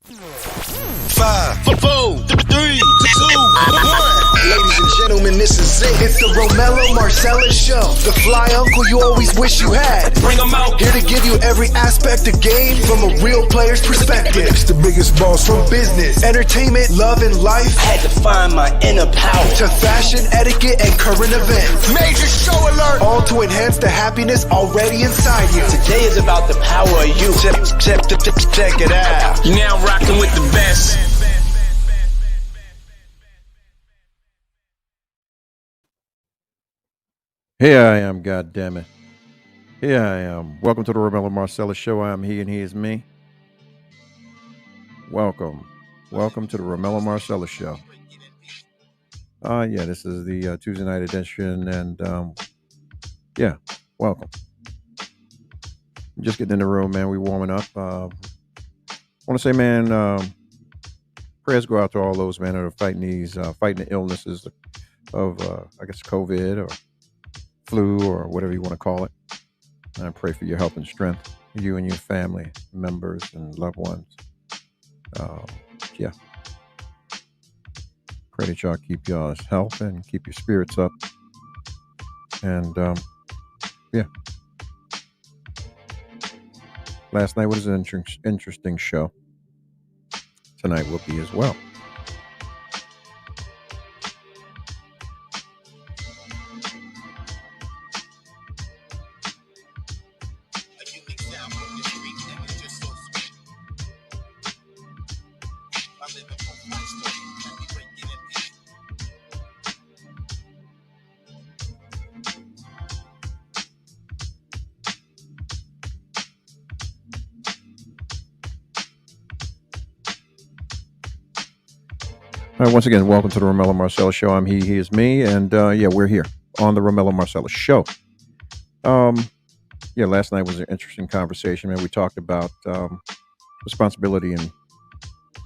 5, 4, 3, 2, 1. Ladies and gentlemen, this is it. It's the Romello Marcellus Show. The fly uncle you always wish you had. Bring them out. Here to give you every aspect of game from a real player's perspective. It's the biggest boss from business, entertainment, love, and life. I had to find my inner power. To fashion, etiquette, and current events. Major show alert. All to enhance the happiness already inside you. Today is about the power of you. Check it out. You're now rocking with the best. Here I am, goddammit. Here I am. Welcome to the Romello Marcellus Show. I'm he and he is me. Welcome. Welcome to the Romello Marcellus Show. This is the Tuesday night edition, and welcome. I'm just getting in the room, man. We warming up. I want to say, man, prayers go out to all those, man, that are fighting the illnesses of, I guess, COVID or flu or whatever you want to call it. And I pray for your health and strength, you and your family members and loved ones. Pray that y'all keep y'all's health and keep your spirits up. And last night was an interesting show. Tonight will be as well. All right, once again, welcome to the Romello Marcellus Show. I'm he is me, and we're here on the Romello Marcellus Show. Last night was an interesting conversation, man. We talked about responsibility in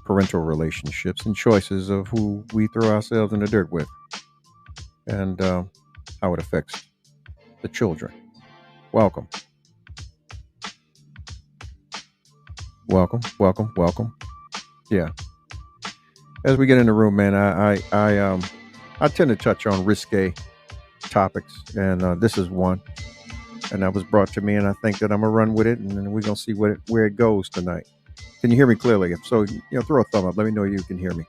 parental relationships and choices of who we throw ourselves in the dirt with, and how it affects the children. Welcome. Yeah. As we get in the room, man, I tend to touch on risque topics, and this is one, and that was brought to me, and I think that I'm gonna run with it, and then we're gonna see where it goes tonight. Can you hear me clearly? If so, throw a thumb up. Let me know you can hear me.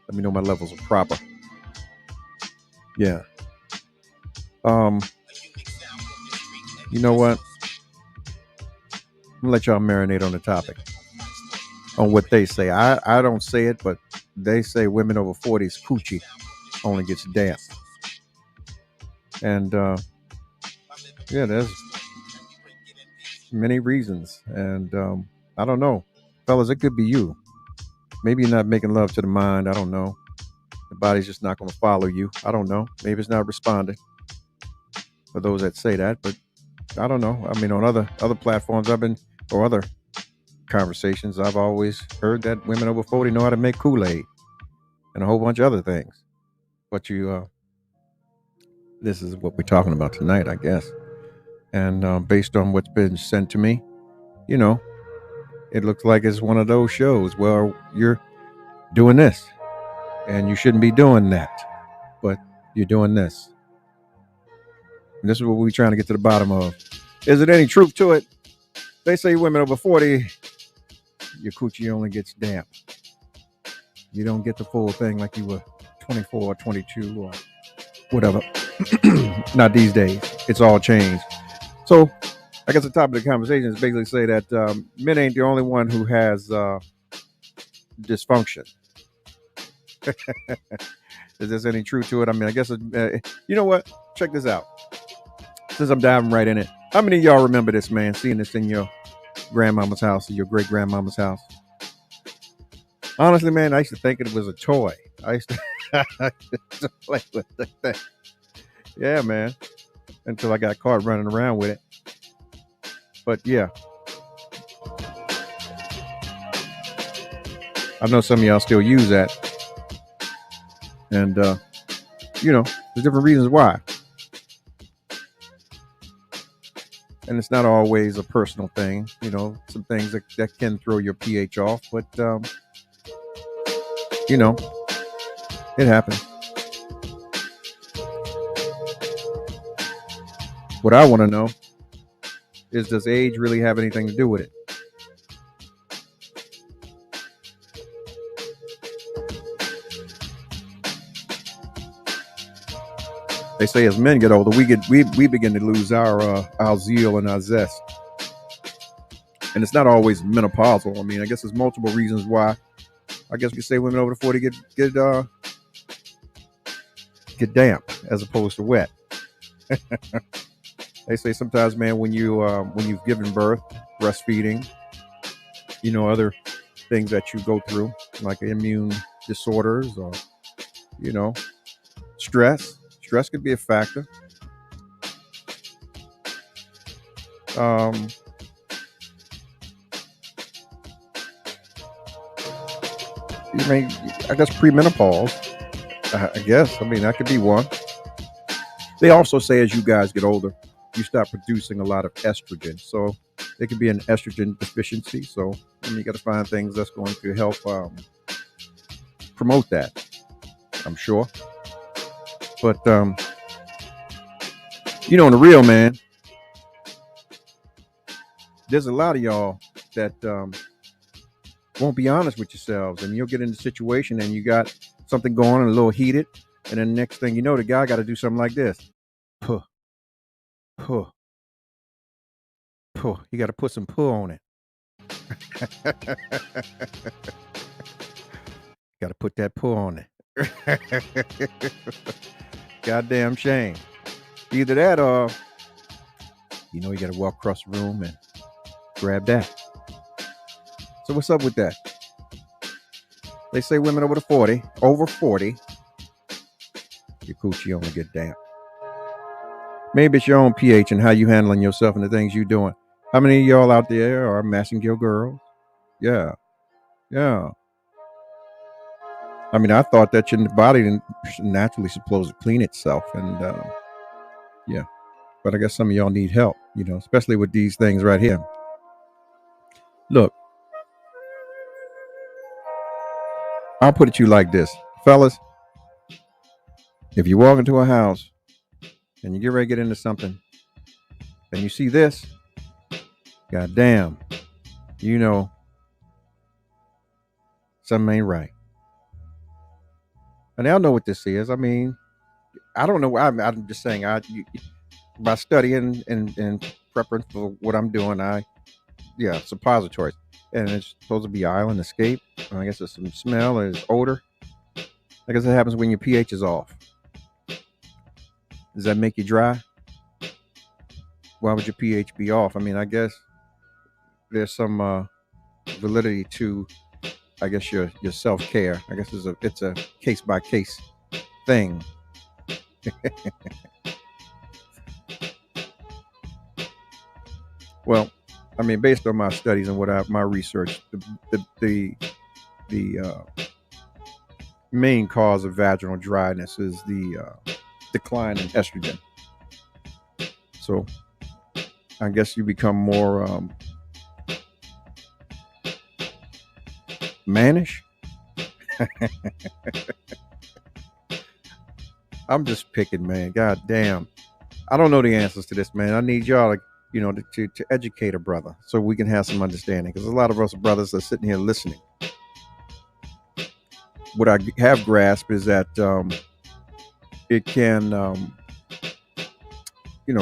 Let me know my levels are proper. Yeah. You know what? I'm gonna let y'all marinate on the topic. On what they say. I don't say it, but they say women over 40's coochie only gets damp. And there's many reasons. And I don't know. Fellas, it could be you. Maybe you're not making love to the mind. I don't know. The body's just not going to follow you. I don't know. Maybe it's not responding. For those that say that, but I don't know. I mean, on other platforms other conversations, I've always heard that women over 40 know how to make Kool-Aid and a whole bunch of other things. But this is what we're talking about tonight, I guess. And based on what's been sent to me, it looks like it's one of those shows where you're doing this and you shouldn't be doing that, but you're doing this. And this is what we're trying to get to the bottom of. Is there any truth to it? They say women over 40, your coochie only gets damp. You don't get the full thing like you were 24 or 22 or whatever. Not these days. It's all changed. So I guess the top of the conversation is basically say that men ain't the only one who has dysfunction. Is there any truth to it? I mean, I guess, you know what? Check this out. Since I'm diving right in it. How many of y'all remember this, man? Seeing this in your grandmama's house or your great grandmama's house? Honestly, man, I used to think it was a toy. I used to play with the thing. Yeah, man. Until I got caught running around with it. But yeah. I know some of y'all still use that. And, there's different reasons why. And it's not always a personal thing, some things that can throw your pH off, but you know, it happens. What I want to know is, does age really have anything to do with it? They say as men get older, we begin to lose our zeal and our zest, and it's not always menopausal. I mean, I guess there's multiple reasons why. I guess we could say women over 40 get damp as opposed to wet. They say sometimes, man, when you've given birth, breastfeeding, other things that you go through, like immune disorders or, stress. Stress could be a factor. I mean, I guess premenopause. I guess. I mean, that could be one. They also say as you guys get older, you start producing a lot of estrogen. So there could be an estrogen deficiency. So you got to find things that's going to help promote that, I'm sure. But, in the real, man, there's a lot of y'all that won't be honest with yourselves. And you'll get in a situation and you got something going on, a little heated. And then next thing you know, the guy got to do something like this. Puh. Puh. Puh. You got to put some puh on it. Got to put that puh on it. Goddamn shame. Either that or, you got to walk across the room and grab that. So what's up with that? They say women over 40, your coochie only get damp. Maybe it's your own pH and how you handling yourself and the things you doing. How many of y'all out there are Massengill girls? Yeah. I mean, I thought that your body naturally supposed to clean itself, and yeah. But I guess some of y'all need help, especially with these things right here. Look, I'll put it to you like this, fellas. If you walk into a house and you get ready to get into something, and you see this, goddamn, something ain't right. And I know what this is. I mean, I don't know. I'm just saying. By studying and prepping for what I'm doing, suppositories, and it's supposed to be island escape. I guess there's some smell, there's odor. I guess it happens when your pH is off. Does that make you dry? Why would your pH be off? I mean, I guess there's some validity to, I guess, your self-care. I guess it's a case by case thing. Well, I mean, based on my studies and my research, the main cause of vaginal dryness is the decline in estrogen. So I guess you become more mannish. I'm just picking, man. God damn. I don't know the answers to this, man. I need y'all to educate a brother so we can have some understanding, because a lot of us brothers are sitting here listening. What I have grasped is that it can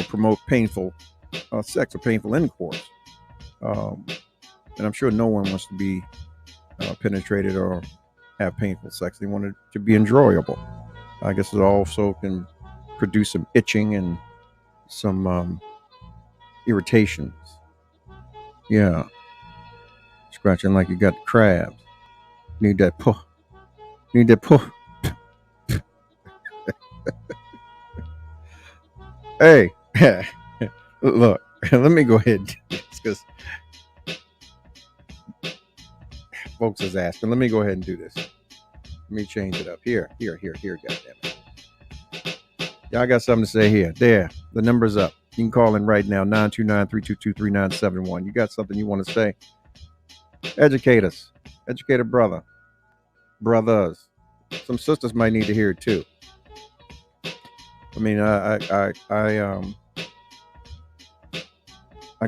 promote painful sex or painful intercourse, and I'm sure no one wants to be penetrated or have painful sex. They want it to be enjoyable. I guess it also can produce some itching and some irritations. Yeah. Scratching like you got crabs. Need that puh. Need that puh. Hey, look, let me go ahead and do this, because folks is asking. Let me go ahead and do this. Let me change it up. Here, goddammit. Y'all got something to say here. There, the number's up. You can call in right now, 929-322-3971. You got something you want to say? Educate us. Educate a brother. Brothers. Some sisters might need to hear it too. I mean, I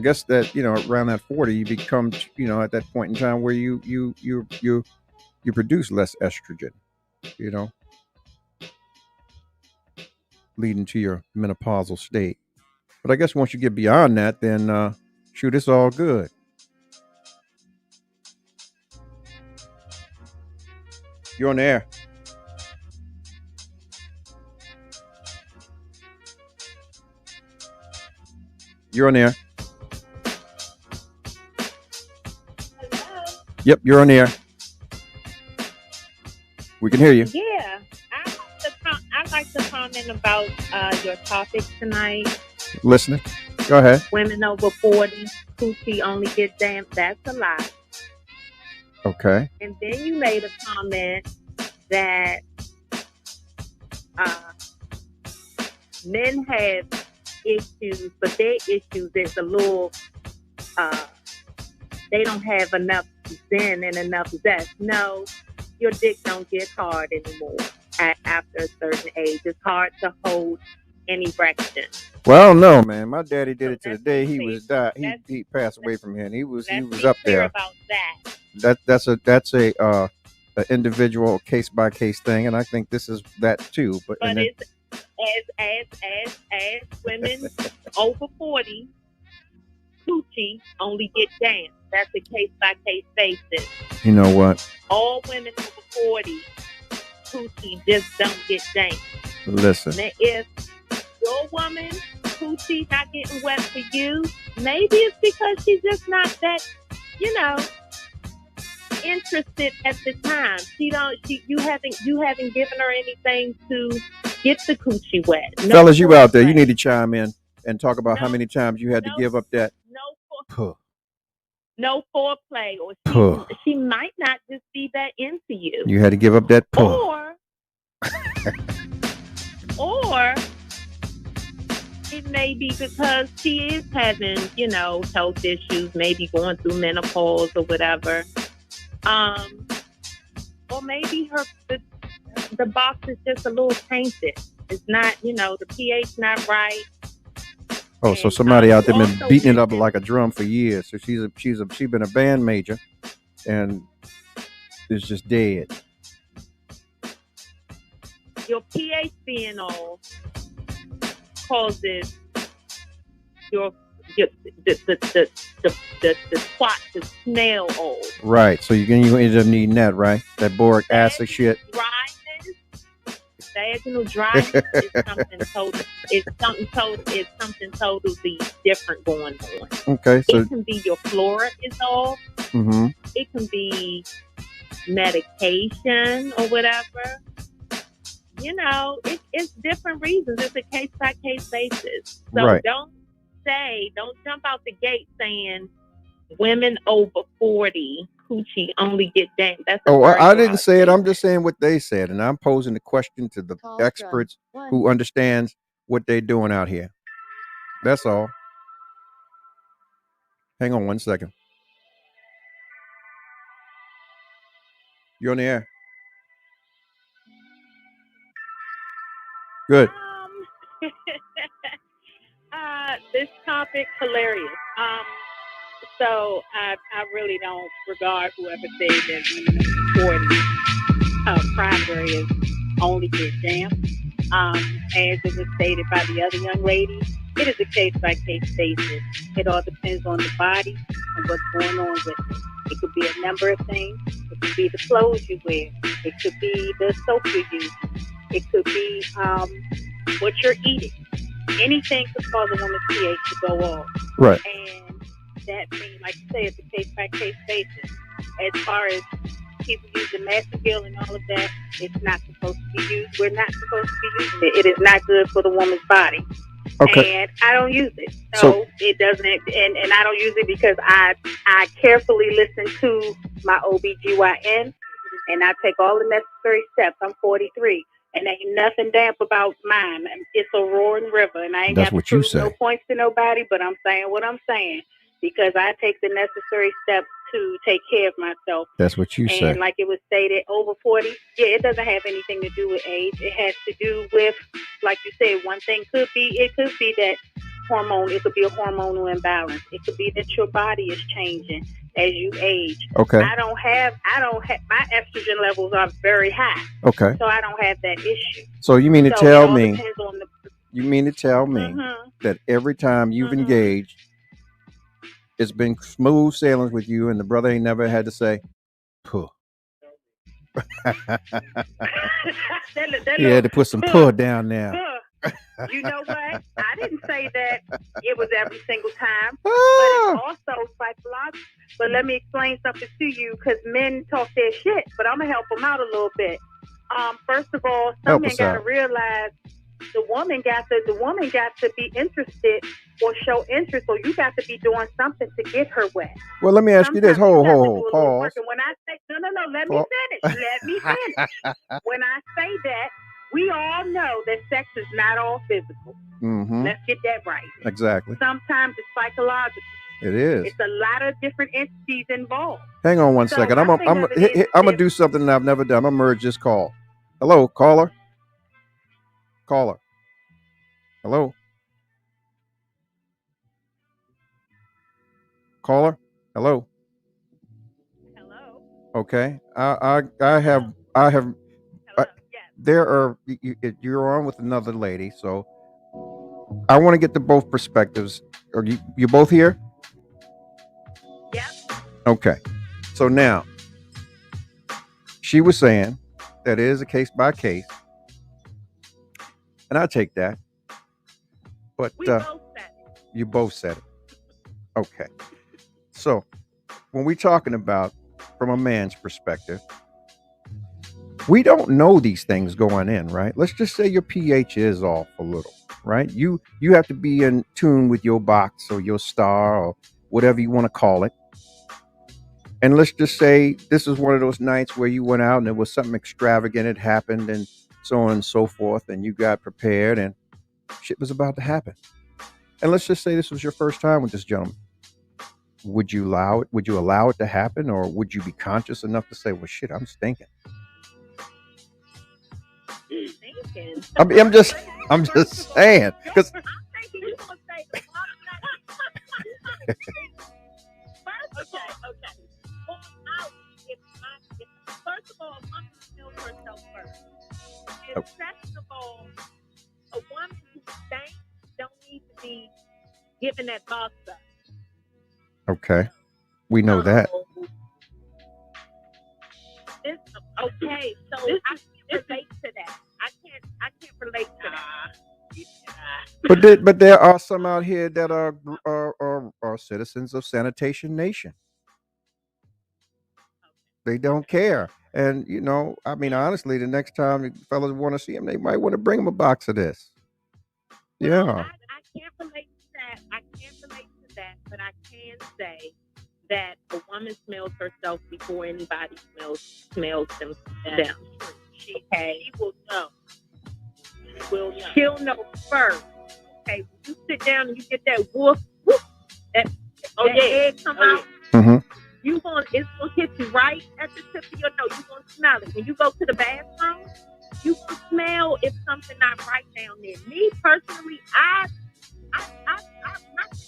guess that, around that 40, you become, at that point in time where you produce less estrogen, leading to your menopausal state. But I guess once you get beyond that, then shoot, it's all good. You're on the air. You're on the air. Hello? Yep, you're on the air. We can hear you. Yeah, I'd like to comment about your topic tonight. Listening. Go ahead. Women over 40, coochie only get damp. That's a lie. Okay. And then you made a comment that men have issues, but their issues is a little, they don't have enough zen and enough zest. No, your dick don't get hard anymore after a certain age. It's hard to hold an erection. Well, no, man. My daddy did it to the day he was died. He passed away from here, and he was up there. About that. That's a individual case by case thing, and I think this is that too. But it's as women over 40, coochie only get damp. That's a case by case basis. You know what? All women over 40, coochie just don't get damp. Listen. Now, if your woman coochie not getting wet for you, maybe it's because she's just not that, interested at the time. You haven't given her anything to get the coochie wet. No, fellas, you out there, you need to chime in and talk about how many times you had to give up that. No foreplay, or she might not just be that into you. You had to give up that or it may be because she is having, health issues, maybe going through menopause or whatever. Or maybe the box is just a little tainted. It's not, the pH not right. Oh, so somebody out there been beating it up like a drum for years. So she's been a band major, and it's just dead. Your pH being off causes the twat to smell old. Right. So you end up needing that, right? That boric acid shit. Vaginal dryness is something totally different going on. Okay. So it can be your flora is off. Mm-hmm. It can be medication or whatever. It's different reasons. It's a case by case basis. So right. Don't jump out the gate saying women over 40 coochie only get damp. I didn't say it. I'm just saying what they said, and I'm posing the question to the experts who understands what they're doing out here. That's all. Hang on 1 second. You're on the air. Good. This topic hilarious. So I really don't regard whoever said that women over 40 primary is only get damp. As it was stated by the other young lady, it is a case by case basis. It all depends on the body and what's going on with it. It could be a number of things. It could be the clothes you wear. It could be the soap you're using. It could be what you're eating. Anything could cause a woman's pH to go off. Right. And that means, like you say, it's a case by case basis. As far as people using Mastergill and all of that, it's not supposed to be used. We're not supposed to be using it. It is not good for the woman's body. Okay. And I don't use it. So it doesn't, and I don't use it because I carefully listen to my OBGYN and I take all the necessary steps. I'm 43. And ain't nothing damp about mine. It's a roaring river, and I ain't That's got to what you prove say. no points to nobody, but I'm saying what I'm saying because I take the necessary steps to take care of myself. That's what you say. And like it was stated, over 40, yeah, it doesn't have anything to do with age. It has to do with, like you said, one thing could be that hormone. It could be a hormonal imbalance. It could be that your body is changing as you age. Okay. I don't have, my estrogen levels are very high. Okay. So I don't have that issue. So you mean to So tell it all me, depends on the, that every time you've engaged, it's been smooth sailing with you and the brother ain't never had to say, puh. He had to put some puh down there. You know what? I didn't say that it was every single time, but it's also psychological. But let me explain something to you, because men talk their shit, but I'm gonna help them out a little bit. First of all, some men gotta realize the woman got to be interested or show interest, or you got to be doing something to get her wet. Well, let me ask you this. Hold, pause. And when I say no, let me finish. When I say that, we all know that sex is not all physical. Mm-hmm. Let's get that right. Exactly. Sometimes it's psychological. It is. It's a lot of different entities involved. Hang on one second. I'm gonna do something that I've never done. I'm gonna merge this call. Hello, caller. Caller. Hello. Caller. Hello. Hello. Okay. I have. Hello. Yes. There are. You're on with another lady, so I want to get to both perspectives. Are you both here? Yeah. Okay. So now, she was saying that it is a case by case, and I take that. But we both said it. You both said it. Okay. So when we're talking about from a man's perspective, we don't know these things going in, right? Let's just say your pH is off a little, right? You have to be in tune with your box or your star or whatever you want to call it. And let's just say this is one of those nights where you went out and there was something extravagant had happened and so on and so forth, and you got prepared and shit was about to happen. And let's just say this was your first time with this gentleman. Would you allow it? Would you allow it to happen, or would you be conscious enough to say, "Well, shit, I'm stinking"? I'm just saying, because. First of all, a woman feels herself first. And second of all, a woman who thinks don't need to be given that box up. Okay, we know that. Okay, so I can't relate to that. I can't relate to that. But there are some out here that are citizens of Sanitation Nation. They don't care. And, I mean, honestly, the next time fellas want to see him, they might want to bring him a box of this. Yeah. Well, I can't relate to that. But I can say that a woman smells herself before anybody smells themselves. She will know. She'll know first. Okay, when you sit down and you get that woof, that egg come out. Mm-hmm. It's gonna hit you right at the tip of your nose. You're gonna smell it. When you go to the bathroom, you can smell if something not right down there. Me personally, I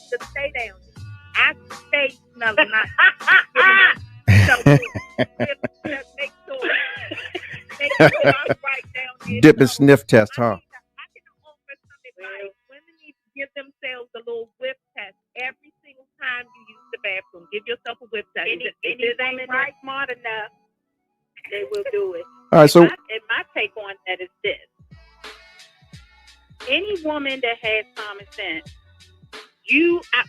to stay down there. I stay smelling. So make sure I'm right down there. Dip and sniff test, huh? I can offer some advice. Women need to give themselves a little whiff test every single time you use the bathroom. Give yourself a whiff test. If it ain't right smart enough, they will do it. All right, so and my take on that is this. Any woman that has common sense,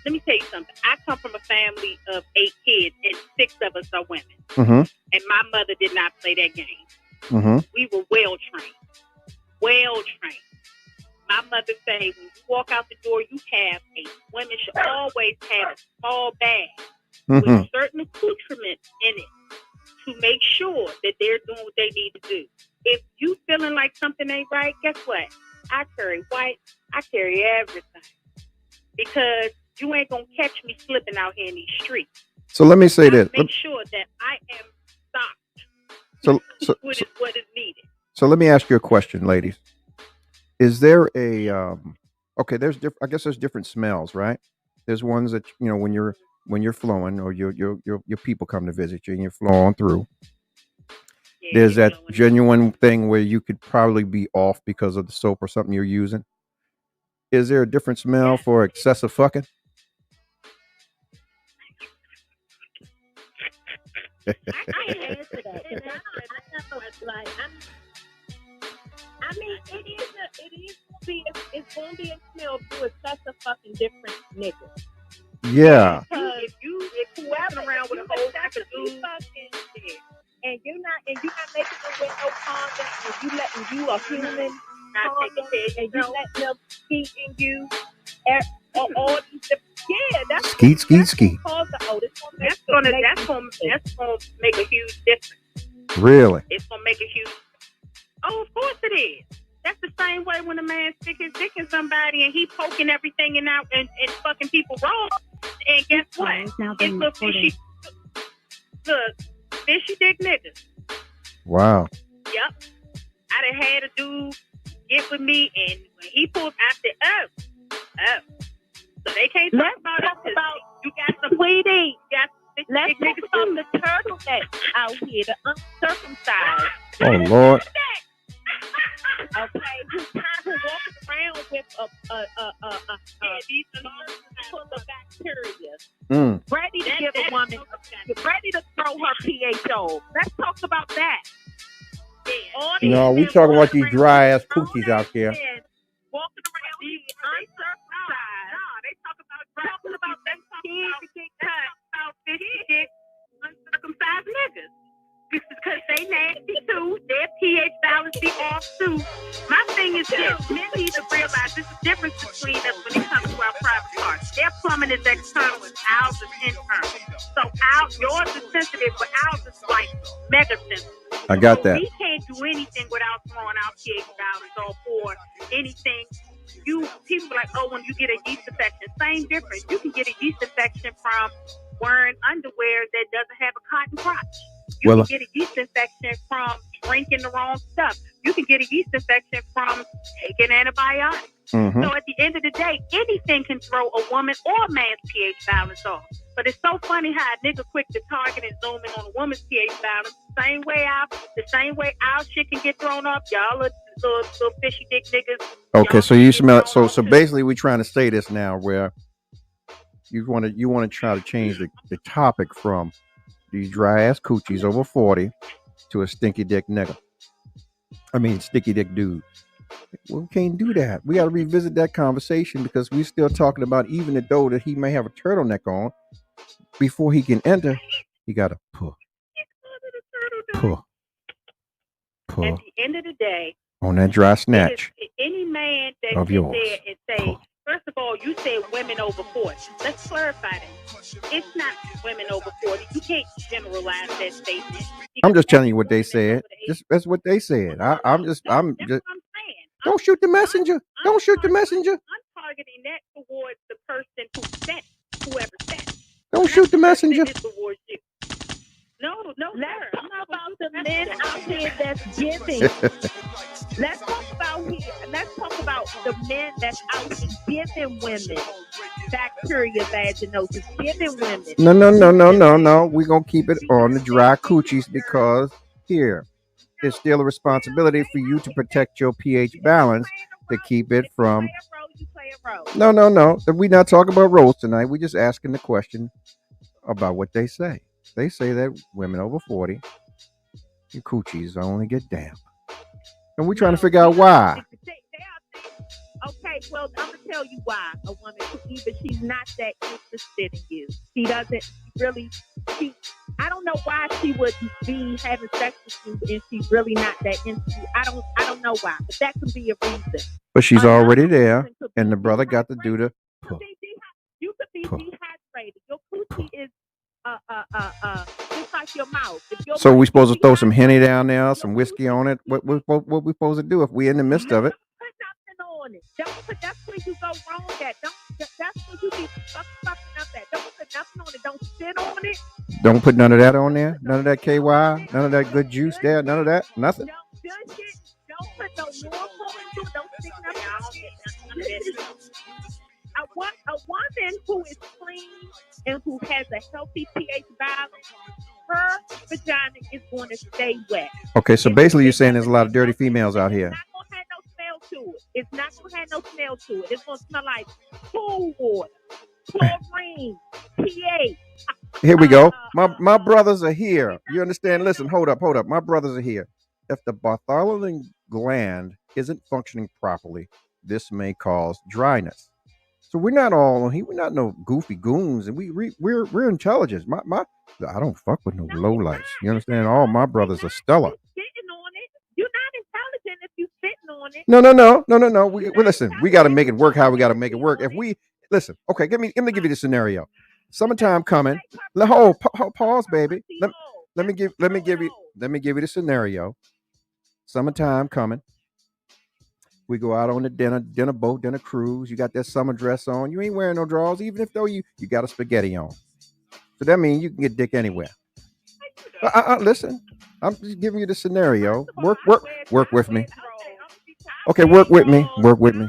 let me tell you something. I come from a family of 8 kids, and 6 of us are women. Mm-hmm. And my mother did not play that game. Mm-hmm. We were well trained. My mother said, when you walk out the door, women should always have a small bag with certain accoutrements in it to make sure that they're doing what they need to do. If you feeling like something ain't right, guess what? I carry white. I carry everything. Because you ain't going to catch me slipping out here in these streets. So let me say this. Make sure that I am stocked with what is needed. So let me ask you a question, ladies. Is there a okay? I guess there's different smells, right? There's ones that when you're flowing or your people come to visit you and you're flowing through. Yeah, There's that genuine thing where you could probably be off because of the soap or something you're using. Is there a different smell for excessive fucking? I can't answer that. I mean, it's gonna be a smell to excessive fucking different niggas. Yeah. If whoever around with a whole pack of dudes, and you're not making it with no condom, and you a human not taking care of and you yourself. let them skeet in you, all these different, that's Skeet. That's gonna make a huge difference. Really? It's gonna make a huge. Oh, of course it is. That's the same way when a man stick his dick in somebody and he poking everything and out and fucking people wrong. And guess what? It's little fishy. Look, fishy dick niggas. Wow. Yep. I done had a dude get with me, and when he pulled, I said, oh. So they can't talk about you got some weedy. Let's talk about the turtlenecks out here, the uncircumcised. Oh Lord. Okay, who walking around with a full of bacteria, ready to give a woman, ready to throw her pH over. Let's talk about that. No, we talking about these dry ass coochies out here. Walking around here uncircumcised. No, they talking about them kids to get cut about 50 uncircumcised niggas. Because they nasty too, their pH balance be off too. My thing is this: men need to realize there's a difference between us when it comes to our private parts. Their plumbing is external and ours is internal. So yours is sensitive, but ours is like mega sensitive. I got that. We can't do anything without throwing our pH balance off or anything. People be like, oh, when you get a yeast infection, same difference. You can get a yeast infection from wearing underwear that doesn't have a cotton crotch. You can get a yeast infection from drinking the wrong stuff. You can get a yeast infection from taking antibiotics. Mm-hmm. So at the end of the day, anything can throw a woman or a man's pH balance off. But it's so funny how a nigga quick to target and zoom in on a woman's pH balance. The same way our shit can get thrown off. Y'all are little fishy dick niggas. Okay, so you smell it. So basically, we're trying to say this now, where you want to try to change the topic from these dry ass coochies over 40 to a stinky dick nigga. I mean, sticky dick dude. Well, we can't do that. We got to revisit that conversation because we're still talking about even though that he may have a turtleneck on, before he can enter, he got to pull. At the end of the day, on that dry snatch. Any man that of gets yours. there and say, first of all, you said women over 40. Let's clarify that. It's not women over 40. You can't generalize that statement. I'm just telling you what they said. That's what they said. I'm just. That's what I'm saying. Don't shoot the messenger. Don't shoot the messenger. I'm targeting that towards the person who sent whoever sent. Don't shoot the messenger. No, let's talk about the men out here that's giving. Let's talk about the men that's out here giving women bacteria vaginosis, giving women. No. We're gonna keep it on the dry coochies because here, it's still a responsibility for you to protect your pH balance to keep it from. No. We're not talking about roles tonight. We're just asking the question about what they say. They say that women over 40, your coochies only get damp. And we're trying to figure out why. Okay, well, I'm going to tell you why a woman, either she's not that interested in you. She doesn't really, I don't know why she would be having sex with you and she's really not that into you. I don't know why, but that could be a reason. But she's already there, and the brother got to do the pull. You could be dehydrated. Your coochie is just like your mouth. If your So we mouth supposed to is throw some Henny down there, some whiskey on it? What we supposed to do if we in the midst of it? Put nothing on it. Don't put. That's where you go wrong at. That's where you be fucking up at. Don't put nothing on it. Don't sit on it. Don't put none of that on there. None of that KY. None of that good juice there. None of that. Nothing. Don't put no Norfolk into it. Don't stick nothing. A woman who is clean and who has a healthy pH balance, her vagina is going to stay wet. Okay, so basically you're saying there's a lot of dirty females out here. It's not going to have no smell to it. It's not going to have no smell to it. It's going to smell like pool water, chlorine, pH. Here we go. My brothers are here. You understand? Listen, hold up. My brothers are here. If the Bartholomew gland isn't functioning properly, this may cause dryness. So we're not all on here. We're not no goofy goons, and we're intelligent. I don't fuck with no lowlifes. You understand? All my brothers are stellar. Sitting on it. You're not intelligent if you're sitting on it. No. We listen. We got to make it work. How we got to make it work? If we listen, okay. Let me give you the scenario. Summertime coming. Pause, baby. Let me give you the scenario. Summertime coming. We go out on the dinner boat, dinner cruise. You got that summer dress on. You ain't wearing no drawers, even if though you got a spaghetti on. So that means you can get dick anywhere. Listen, I'm just giving you the scenario. Work with me. Okay, work with me. I don't like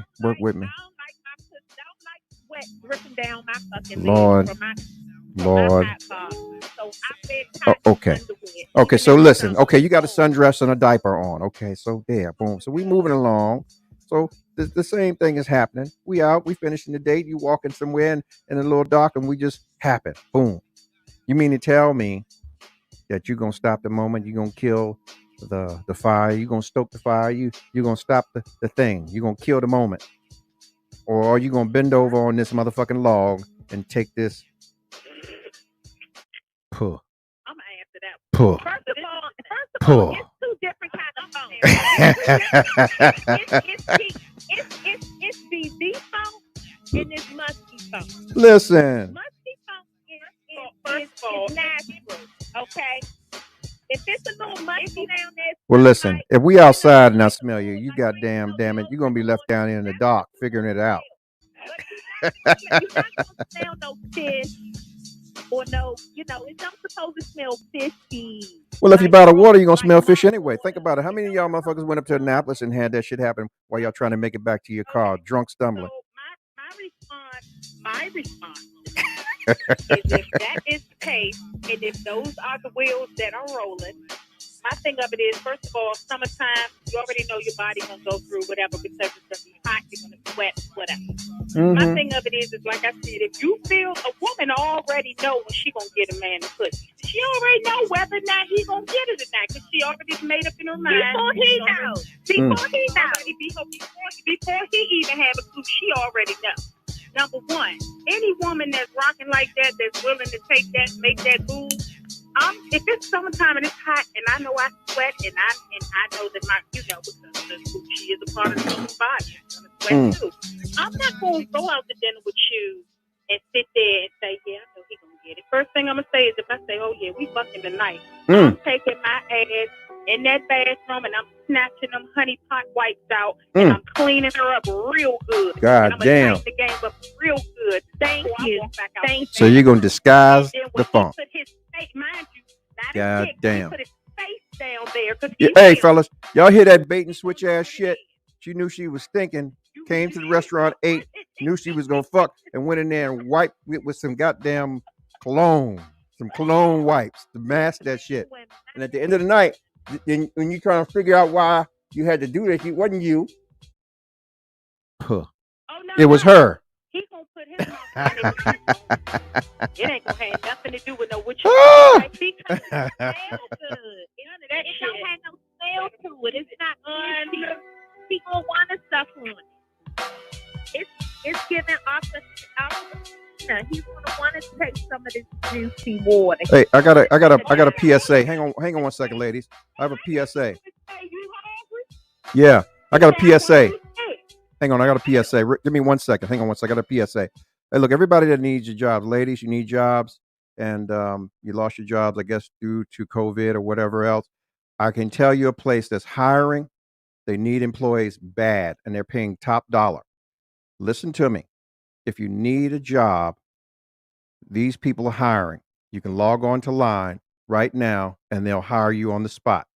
sweat dripping down my fucking Lord. leg from Lord. my hot car. So I wear Okay. underwear. Okay, so listen. Okay, you got a sundress and a diaper on. Okay, so there, boom. So we moving along. So the same thing is happening. We out, we finishing the date. You walking somewhere in a little dock, and we just happen. Boom. You mean to tell me that you're gonna stop the moment? You're gonna kill the fire? You're gonna stoke the fire? You're gonna stop the thing? You're gonna kill the moment? Or are you gonna bend over on this motherfucking log and take this? Puh. I'm gonna answer that. Puh. First of all, it's two different kind of phones. It's BB phone and it's musky phone. Listen. Musky phone is natural. Okay. If it's a little musky down there. Well, listen. If we outside and I smell you, you goddamn damn it, you're gonna be left down here in the dark figuring it out. You're not gonna smell no fish or no, it's not supposed to smell fishy. Well, if you buy the water, you're gonna smell fish anyway. Think about it. How many of y'all motherfuckers went up to Annapolis and had that shit happen while y'all trying to make it back to your car, drunk, stumbling? So my response is if that is the case, and if those are the wheels that are rolling, my thing of it is, first of all, summertime, you already know your body gonna go through whatever because it's gonna be hot, you're gonna sweat, whatever. Mm-hmm. My thing of it is like I said, if you feel a woman already know when she gonna get a man to pussy. She already know whether or not he gonna get it or not, because she already made up in her mind. Before he knows. Before he even have a clue, she already knows. Number one, any woman that's rocking like that, that's willing to take that, make that move. If it's summertime and it's hot, and I know I sweat, and I know that because the coochie is a part of the human body, I'm gonna sweat too. I'm not gonna go out to dinner with you and sit there and say, yeah, I know he gonna get it. First thing I'm gonna say is if I say, oh yeah, we fucking tonight, I'm taking my ass in that bathroom and I'm snatching them honey pot wipes out and I'm cleaning her up real good. God and I'm damn. the game up real good. Thank you. So you're gonna disguise the funk. Mind you, God damn. Put his face down there. Yeah, hey, fellas, y'all hear that bait and switch ass shit? She knew she was stinking, came to the restaurant, ate, knew she was gonna fuck, and went in there and wiped it with some goddamn cologne, some cologne wipes to mask that shit. And at the end of the night, when you trying to figure out why you had to do that, it wasn't you. It was her. He gonna put his mouth on it. It ain't gonna have nothing to do with what you like. Because it smells good. It don't have no smell to it. It's not good. He gonna want to stuff on it. It's giving off the. He's gonna want to take some of this juicy water. Hey, I got a PSA. Hang on 1 second, ladies. I have a PSA. Yeah, I got a PSA. Hang on, I got a PSA. Give me 1 second. Hang on 1 second. I got a PSA. Hey, look, everybody that needs a job, ladies, you need jobs. and you lost your jobs, I guess, due to COVID or whatever else, I can tell you a place that's hiring. They need employees bad, and they're paying top dollar. Listen to me. If you need a job, these people are hiring. You can log on to Line right now, and they'll hire you on the spot.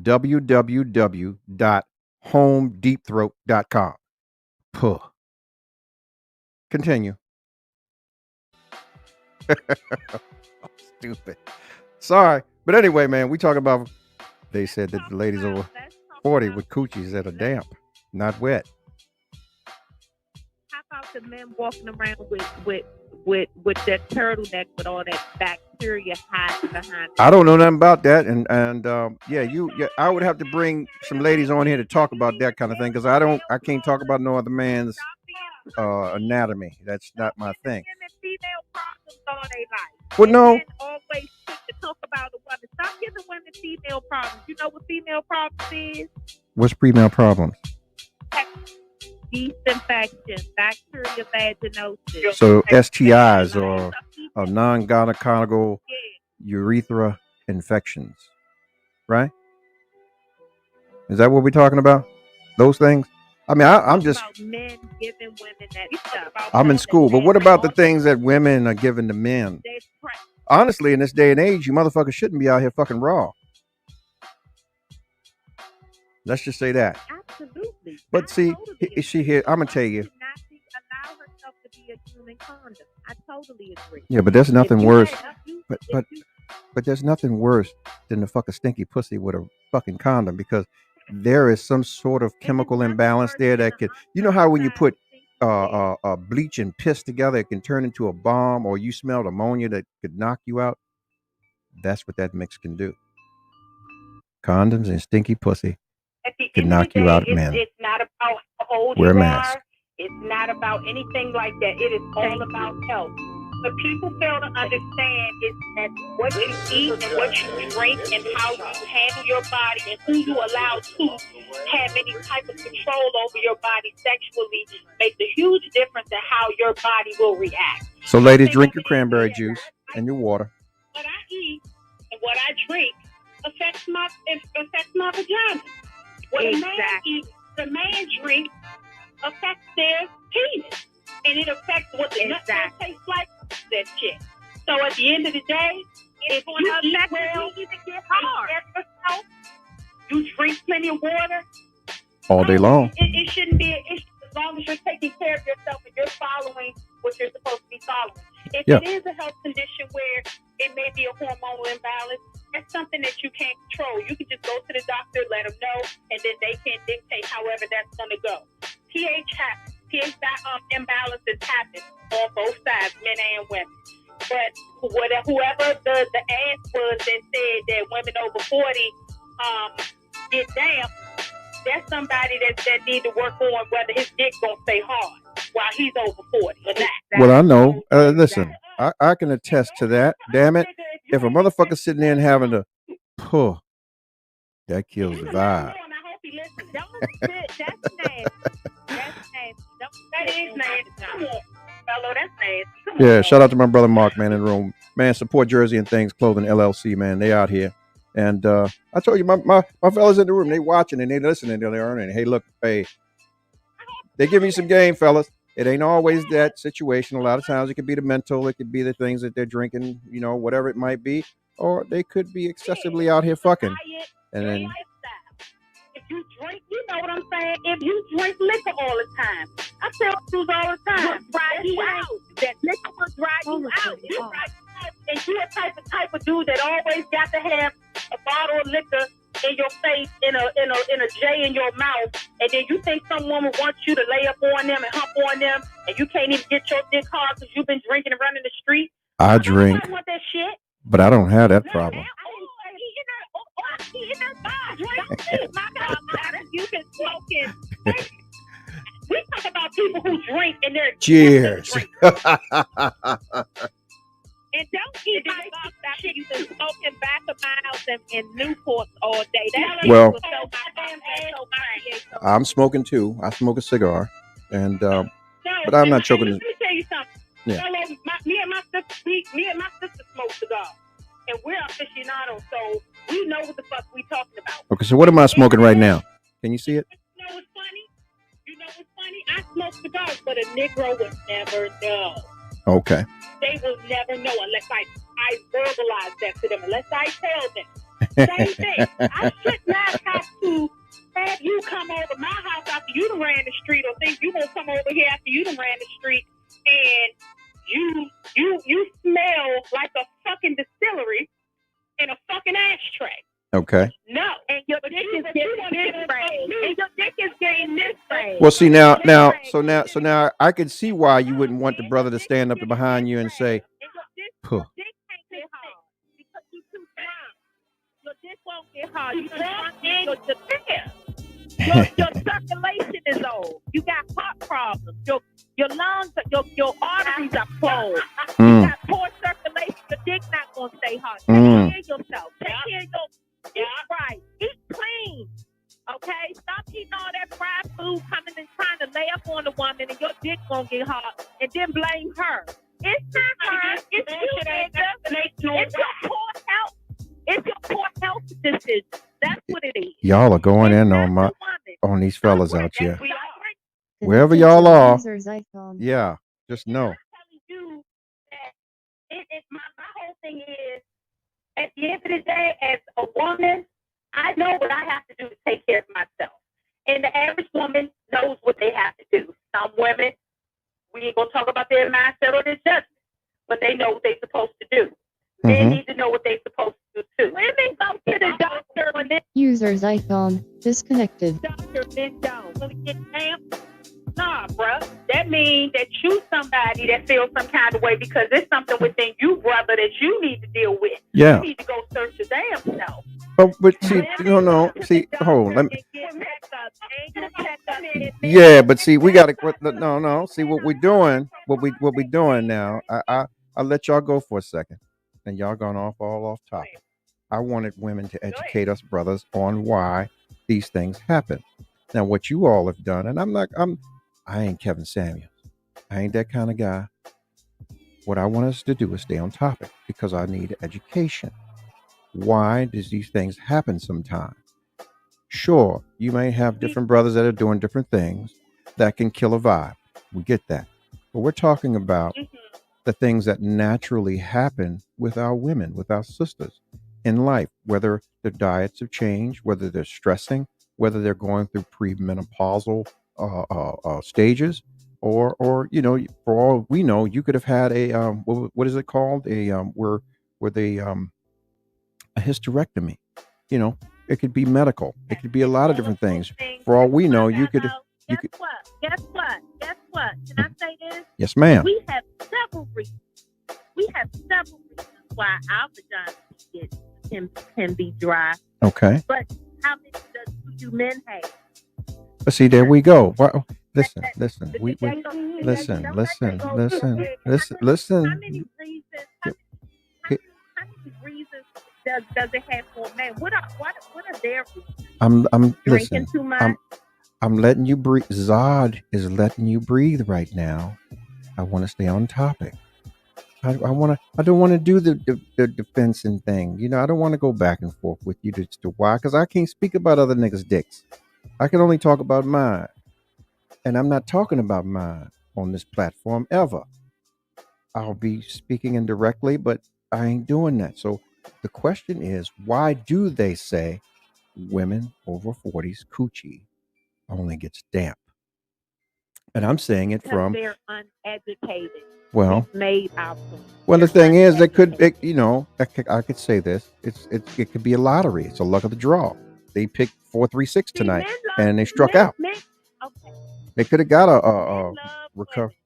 www.homedeepthroat.com. Puh. Continue. Stupid. Sorry. But anyway, man, we talk about, they said that the ladies over 40 with coochies that are damp, not wet. How about the men walking around with that turtleneck with all that bacteria hiding behind it? I don't know nothing about that, and I would have to bring some ladies on here to talk about that kind of thing, because I can't talk about no other man's anatomy. That's not my thing. Female problems all their life. Well, no. Men always quick to talk about the women. Stop giving women female problems. You know what female problems is? What's female problems? Yeast infection, bacterial vaginosis. So STIs or non-gynecological urethra infections, right? Is that what we're talking about? Those things? I mean, I'm just. About men giving women that stuff. I'm in school, but what about the things that women are giving to men? Honestly, in this day and age, you motherfuckers shouldn't be out here fucking raw. Let's just say that. Absolutely. But see, she here. I'm gonna tell you. Allow herself to be a human condom. I totally agree. Yeah, but there's nothing worse. But there's nothing worse than to fuck a stinky pussy with a fucking condom, because there is some sort of chemical imbalance there that could. You know how when you put bleach and piss together, it can turn into a bomb, or you smelled ammonia that could knock you out. That's what that mix can do. Condoms and stinky pussy can knock you out, man. It's not about how old Wear a you mask. are. It's not about anything like that. It is all about health. What people fail to understand is that what you eat and what you drink and how you handle your body and who you allow to have any type of control over your body sexually makes a huge difference in how your body will react. So, ladies, drink your cranberry juice and your water. What I eat and what I drink affects my vagina. What a man eats, the man drink affects their penis. And it affects what the nuts taste like, that shit. So at the end of the day, if you eat well, you get hard. You drink plenty of water. All day long. It shouldn't be an issue as long as you're taking care of yourself and you're following what you're supposed to be following. If it is a health condition where it may be a hormonal imbalance, that's something that you can't control. You can just go to the doctor, let them know, and then they can dictate however that's going to go. pH imbalances happen on both sides, men and women. But whoever the ass was that said that women over 40 get damp, that's somebody that need to work on whether his dick gonna stay hard while he's over 40. Well, I know. Listen, I can attest to that. Damn it. If a motherfucker's sitting there and having to pull, that kills the vibe. That's nasty. That is nasty. Fellow, that's nasty. Yeah, shout out to my brother Mark, man, in the room. Man, support Jersey and Things Clothing LLC, man. They out here. And I told you, my fellas in the room, they watching and they listening, they're earning. Hey, look, hey, they give me some game, fellas. It ain't always that situation. A lot of times it could be the mental, it could be the things that they're drinking, you know, whatever it might be. Or they could be excessively out here fucking. And then if you drink, you know what I'm saying? If you drink liquor all the time, I tell dudes all the time, dry you out. That liquor will dry you out. You dry you out. And you're the type of dude that always got to have a bottle of liquor in your face, in a J in your mouth, and then you think some woman wants you to lay up on them and hump on them, and you can't even get your dick hard because you've been drinking and running the street. I drink, want that shit. But I don't have that problem. You can smoke it. We talk about people who drink and they're cheers. And don't keep my box after you've been smoking back of miles and Newports all day. Well, I'm smoking too. I smoke a cigar, and but I'm not choking. Let me tell you something. Yeah. Me and my sister smoke cigars. And we're aficionados, so we know what the fuck we talking about. Okay, so what am I smoking right now? Can you see it? You know what's funny? I smoke cigars, but a Negro would never know. Okay. They will never know unless I verbalize that to them, unless I tell them. Same thing. I should not have to have you come over my house after you done ran the street, or think you gonna come over here after you done ran the street, and you smell like a fucking distillery in a fucking ashtray. Okay. No, and your dick is getting this way. And your dick is getting this way. Well, see now, I can see why you wouldn't want the brother to stand up behind you and say, "Puh." Your dick can't get hard because you're too strong. Your dick won't get hard. You your circulation is old. You got heart problems. Your lungs, your arteries are closed. You got poor circulation. Your dick's not gonna stay hard. Take care of yourself. Take care of your. Eat right. Eat clean. Okay? Stop eating all that fried food, coming and trying to lay up on the woman, and your dick won't get hard, and then blame her. It's not her. It's you, nigga. It's your poor health. It's your poor health decision. That's what it is. Y'all are going in on these fellas out here. Wherever y'all are, yeah, just know. I'm telling you that my whole thing is, at the end of the day, as a woman, I know what I have to do to take care of myself. And the average woman knows what they have to do. Some women, we ain't going to talk about their mindset or their judgment, but they know what they're supposed to do. They need to know what they're supposed to do, too. Women go to the doctor when they... User's iPhone disconnected. Doctor, men don't. Will it get stamped? Nah, bruh. That means that you somebody that feels some kind of way because there's something within you, brother, that you need to deal with. Yeah. You need to go search your damn self. Oh, but see, no. See, hold. Let me. Yeah, but see, we got to. No. See what we're doing. What we doing now. I'll let y'all go for a second, and y'all gone all off topic. I wanted women to educate us brothers on why these things happen. Now, what you all have done, and I ain't Kevin Samuels. I ain't that kind of guy. What I want us to do is stay on topic because I need education. Why does these things happen sometimes? Sure, you may have different brothers that are doing different things that can kill a vibe. We get that. But we're talking about the things that naturally happen with our women, with our sisters in life, whether their diets have changed, whether they're stressing, whether they're going through premenopausal stages, or for all we know, you could have had a what is it called? A hysterectomy. It could be medical. It could be a lot of different things. For all we know, you could. Guess what? Can I say this? Yes, ma'am. We have several reasons. Why our vagina can be dry. Okay. But how many do you men have? But see, there we go. Listen. Listen. How many reasons does it have for a man? What are their reasons? I'm Drinking listen. too much? I'm letting you breathe. Zod is letting you breathe right now. I want to stay on topic. I don't want to do the defensing thing. I don't want to go back and forth with you as to why, because I can't speak about other niggas' dicks. I can only talk about mine. And I'm not talking about mine on this platform ever. I'll be speaking indirectly, but I ain't doing that. So the question is, why do they say women over 40's coochie only gets damp? And I'm saying it from... They're uneducated. Well, made out. Well, the thing is, I could say this. It could be a lottery. It's a luck of the draw. They picked 436 tonight, and they struck out. Okay. They could have got a recovery.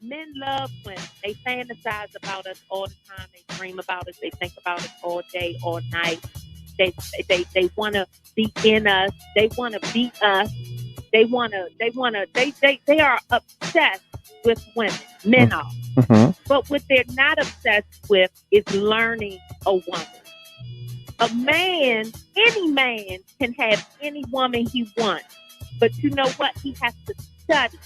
Men love women. They fantasize about us all the time. They dream about us. They think about us all day, all night. They want to be in us. They want to beat us. They are obsessed with women. Men are. Mm-hmm. But what they're not obsessed with is learning a woman. A man, any man can have any woman he wants. But you know what? He has to study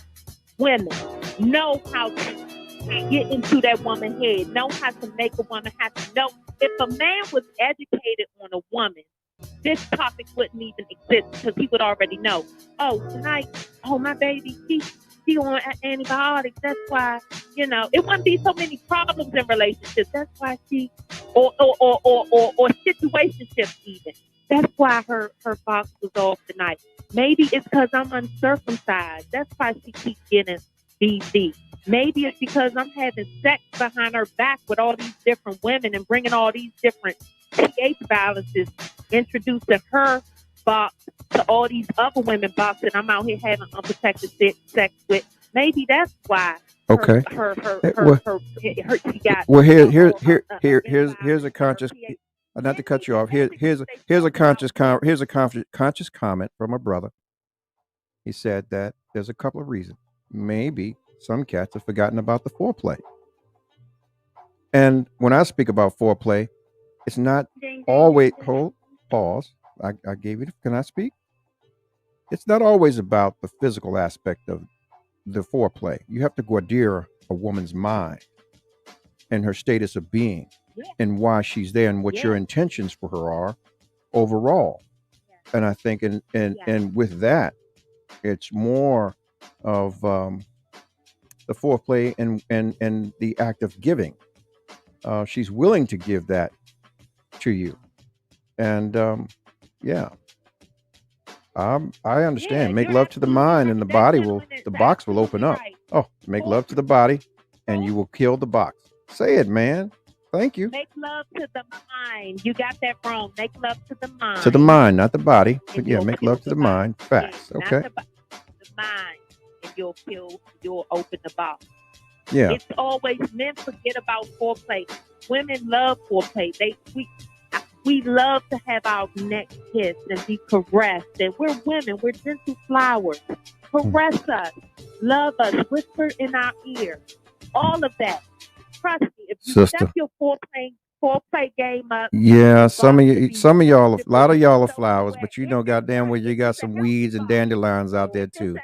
women, know how to get into that woman's head, know how to make a woman happy. Know if a man was educated on a woman, this topic wouldn't even exist because he would already know. Oh, tonight, my baby, she on antibiotics. That's why, it wouldn't be so many problems in relationships. That's why she, or situationships even. That's why her box was off tonight. Maybe it's because I'm uncircumcised. That's why she keeps getting BV. Maybe it's because I'm having sex behind her back with all these different women and bringing all these different pH balances, introducing her box to all these other women box that I'm out here having unprotected sex with. Maybe that's why. Okay. She got. Well, here's a conscious. Not to cut you off. Here's a conscious comment from a brother. He said that there's a couple of reasons. Maybe some cats have forgotten about the foreplay. And when I speak about foreplay, it's not always pause. I gave you. Can I speak? It's not always about the physical aspect of the foreplay. You have to gaudier a woman's mind and her status of being, and why she's there, and what your intentions for her are overall. And I think, and with that, it's more of the foreplay and the act of giving. She's willing to give that to you, and I understand. Make love to the mind, and the box will open up. Oh, make love to the body, and you will kill the box. Say it, man. Thank you. Make love to the mind. You got that wrong. Make love to the mind. To the mind, not the body. But make love to the mind. Facts. Okay. The mind, and you'll open the box. Yeah. It's always, men forget about foreplay. Women love foreplay. We love to have our neck kissed and be caressed. And we're women. We're gentle flowers. Caress us. Love us. Whisper in our ear. All of that. Trust me. If you step your foreplay game up. Yeah, some of y'all, a lot of y'all are flowers, but goddamn well, you got some weeds and dandelions out there too.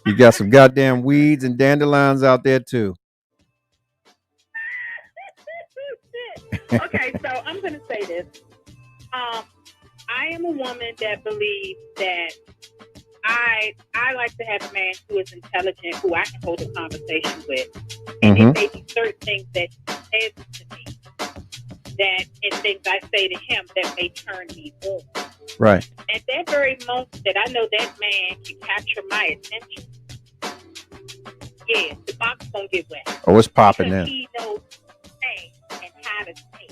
You got some goddamn weeds and dandelions out there too. Okay, so I'm going to say this. I am a woman that believes that I like to have a man who is intelligent, who I can hold a conversation with. And there may be certain things that he says to me and things I say to him that may turn me on. Right. At that very moment that I know that man can capture my attention, the box gonna get wet. Oh, it's popping now. He knows say and how to say,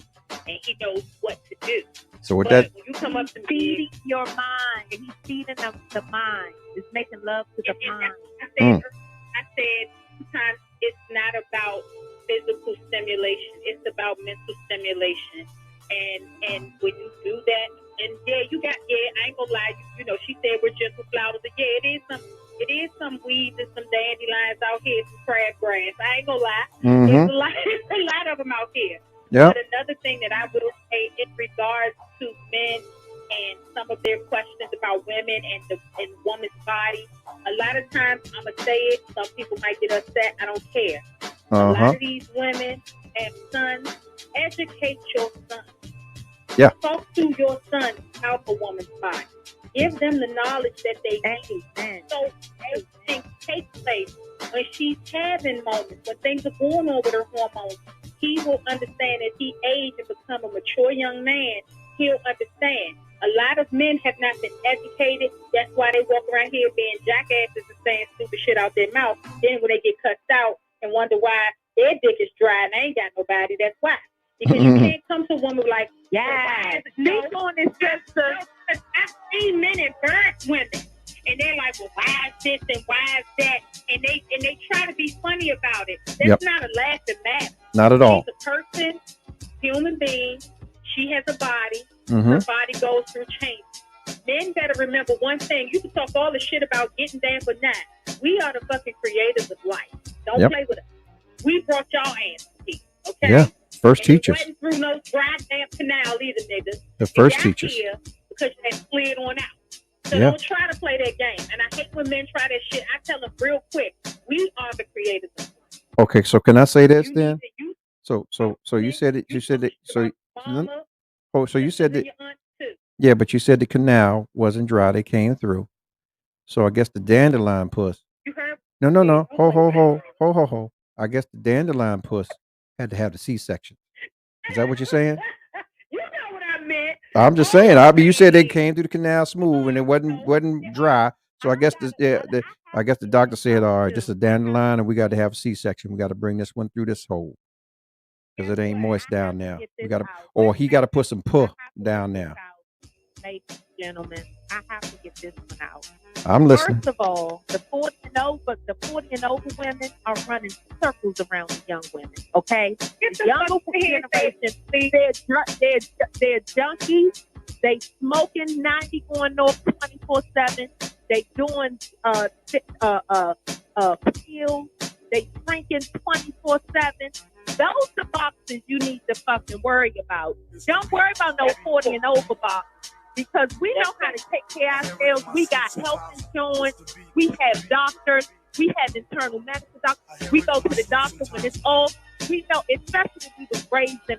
and he knows what to do. So with when that, you come up to feeding your mind, and he's feeding the mind. It's making love to the mind. I said sometimes it's not about physical stimulation; it's about mental stimulation. And when you do that, and I ain't gonna lie, she said we're gentle flowers. But it is some weeds and some dandelions out here, some crabgrass. I ain't gonna lie, there's a lot of them out here. Yeah. But another thing that I will say in regards to men and some of their questions about women and woman's body, a lot of times I'm gonna say it. Some people might get upset. I don't care. A lot of these women have sons. Educate your son. Yeah. Talk to your son about a woman's body. Give them the knowledge that they need. So everything takes place when she's having moments, when things are going on with her hormones. He will understand as he ages and become a mature young man. He'll understand. A lot of men have not been educated. That's why they walk around here being jackasses and saying stupid shit out their mouth. Then when they get cussed out and wonder why their dick is dry and they ain't got nobody, that's why. Because you can't come to a woman like, sleep on this sister. I've seen men embarrass women. And they're like, well, why is this and why is that? And they try to be funny about it. That's not a laughing matter. Not at all. She's a person, human being. She has a body. Her body goes through changes. Men better remember one thing. You can talk all the shit about getting down, but not. We are the fucking creators of life. Don't play with us. We brought y'all asses here, okay? Yeah, first teachers. It wasn't through no dry damn canal either, niggas. The first teachers. Here because you had slid on out. So Yeah. don't try to play that game. And I hate when men try that shit. I tell them real quick, we are the creators of it. Okay, so can I say this You then? need to use So you said it. You said it. So mama, so you said sisters, and that. your aunt too. Yeah, but you said the canal wasn't dry. They came through. So I guess the dandelion puss. You heard? No, no, Yeah. no. Ho, ho, ho, ho, ho, ho. I guess the dandelion puss had to have the C-section. Is that what you're saying? You know what I meant. I'm just saying. I mean, you said they came through the canal smooth and it wasn't dry. So I guess I guess the doctor said, all right, this is a dandelion and we got to have a C-section. We got to bring this one through this hole because it ain't moist down there. We got to, or he got to put some puh down there. Ladies and gentlemen, I have to get this one out. I'm listening. First of all, the 40 and over women are running circles around the young women. Okay, the younger generation, they're junkies. They smoking 90 going north 24/7. They doing pills. They drinking 24/7. Those are boxes you need to fucking worry about. Don't worry about no 40 and over box. Because we know how to take care of ourselves. We got health insurance. We have doctors. We have internal medical doctors. We go to the doctor when it's off. We know, especially if we was raised by a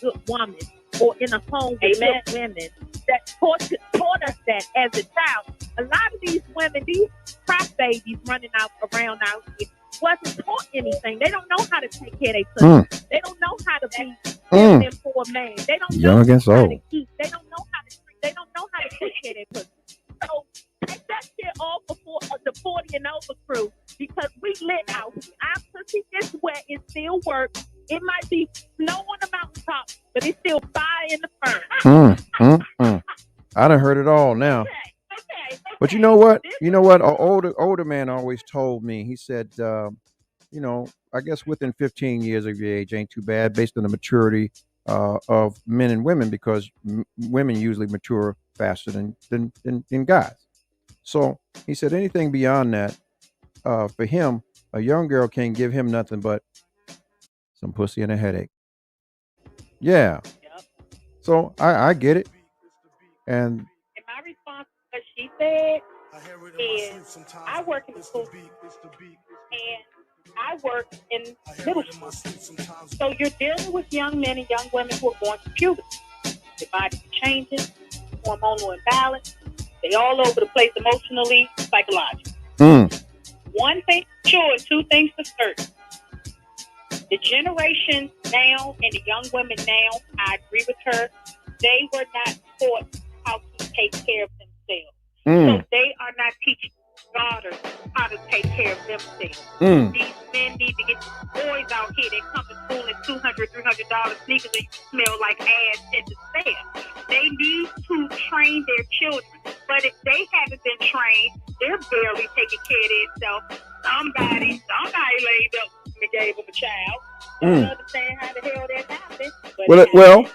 good woman or in a home with good women that taught us that as a child. A lot of these women, these crap babies running around out here, wasn't taught anything. They don't know how to take care of their pussy. They don't know how to be them for a man. They don't know how to eat. They don't know how to drink. They don't know how to take care of their pussy. So take that shit off before the 40 and over crew because we lit out here. Our pussy is wet. It still works. It might be snow on the mountaintop, but it's still fire in the furnace. I done heard it all now. Okay. But you know what? You know what? An older man always told me. He said, you know, I guess within 15 years of your age ain't too bad based on the maturity of men and women because women usually mature faster than guys. So he said anything beyond that, for him, a young girl can't give him nothing but some pussy and a headache. Yeah. Yep. So I get it. And my response to what she said is, I work in the school and I work in middle school. So you're dealing with young men and young women who are going through puberty. Their body's changing, hormonal imbalance. They all over the place emotionally, psychologically. One thing for sure, two things for certain. The generation now and the young women now, I agree with her, they were not taught how to take care of themselves. So they are not teaching daughters how to take care of themselves. These men need to get the boys out here that come to school in $200, $300 sneakers and you smell like ass at the sale. They need to train their children. But if they haven't been trained, they're barely taking care of themselves. Somebody laid up and gave them a child. Don't understand how the hell that happened. Well,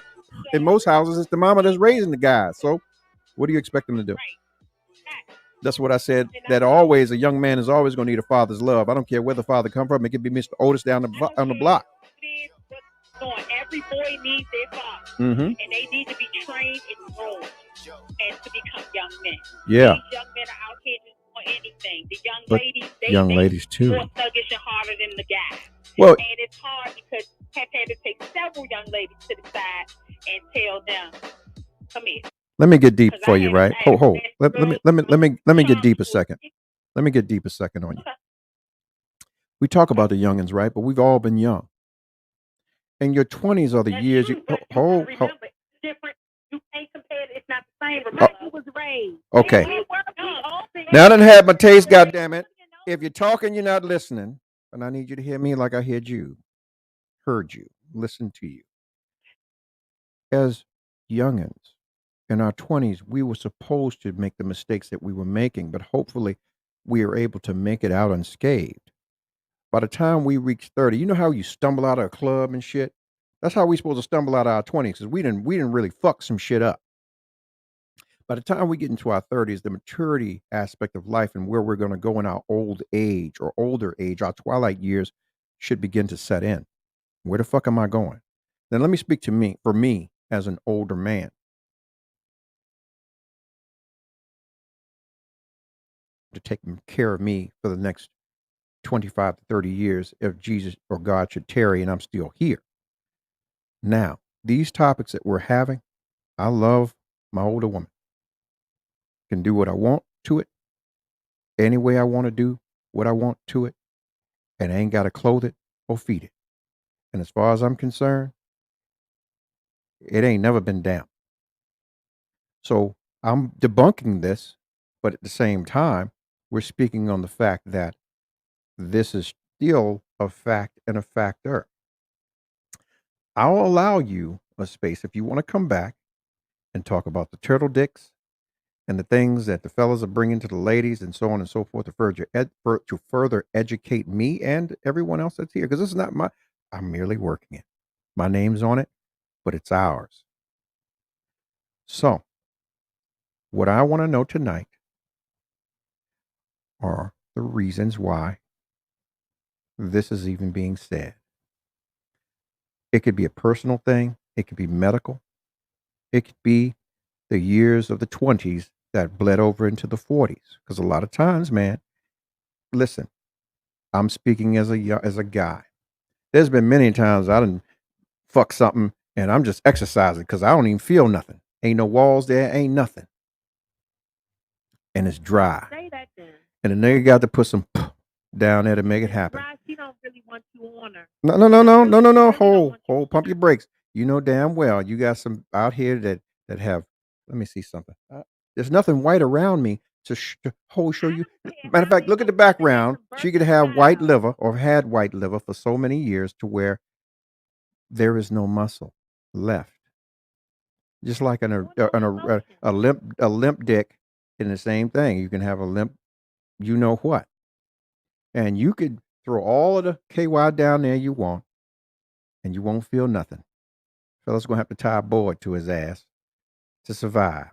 in most houses, it's the mama that's raising the guys. So what do you expect them to do? Right. That's what I said. That always a young man is always going to need a father's love. I don't care where the father come from. It could be Mr. Otis down on the block. Every boy needs their father, and they need to be trained and grown and to become young men. Yeah. These young men are out here just for anything. The young ladies too, more sluggish and harder than the guys. Well, and it's hard because I've had to take several young ladies to the side and tell them, "Come here." Let me get deep for you, right? Hold. Let me get deep a second. Let me get deep a second on you. Okay. We talk about the youngins, right? But we've all been young. And your 20s are the years you hold. Different. You can't compare it. It's not the same. Remember, you was raised. Okay. Now I done had my taste. Goddamn it! If you're talking, you're not listening. And I need you to hear me like I heard you, listen to you. As youngins in our 20s, we were supposed to make the mistakes that we were making, but hopefully we are able to make it out unscathed. By the time we reach 30, you know how you stumble out of a club and shit? That's how we supposed to stumble out of our 20s because we didn't really fuck some shit up. By the time we get into our 30s, the maturity aspect of life and where we're going to go in our old age or older age, our twilight years, should begin to set in. Where the fuck am I going? Then let me speak for me as an older man. to take care of me for the next 25 to 30 years if Jesus or God should tarry and I'm still here. Now, these topics that we're having, I love my older woman. Can do what I want to it, any way I want to do what I want to it, and I ain't got to clothe it or feed it. And as far as I'm concerned, it ain't never been damp. So I'm debunking this, but at the same time, we're speaking on the fact that this is still a fact and a factor. I'll allow you a space if you want to come back and talk about the turtle dicks and the things that the fellas are bringing to the ladies and so on and so forth to further educate me and everyone else that's here. Because this is not I'm merely working it. My name's on it, but it's ours. So, what I want to know tonight are the reasons why this is even being said. It could be a personal thing. It could be medical. It could be the years of the 20s that bled over into the 40s. Because a lot of times, man, listen, I'm speaking as a guy. There's been many times I done fuck something and I'm just exercising because I don't even feel nothing. Ain't no walls there, ain't nothing. And it's dry. Say that then. And the nigga got to put some down there to make it happen. Right, she don't really want you on her. No. Hold, pump your brakes. You know damn well you got some out here that have. Let me see something. There's nothing white around me to show you. Matter of fact, look at the background. She could have white liver or had white liver for so many years to where there is no muscle left. Just like a limp dick in the same thing. You can have a limp, you know what, and you could throw all of the KY down there you want, and you won't feel nothing. Fella's gonna have to tie a board to his ass to survive.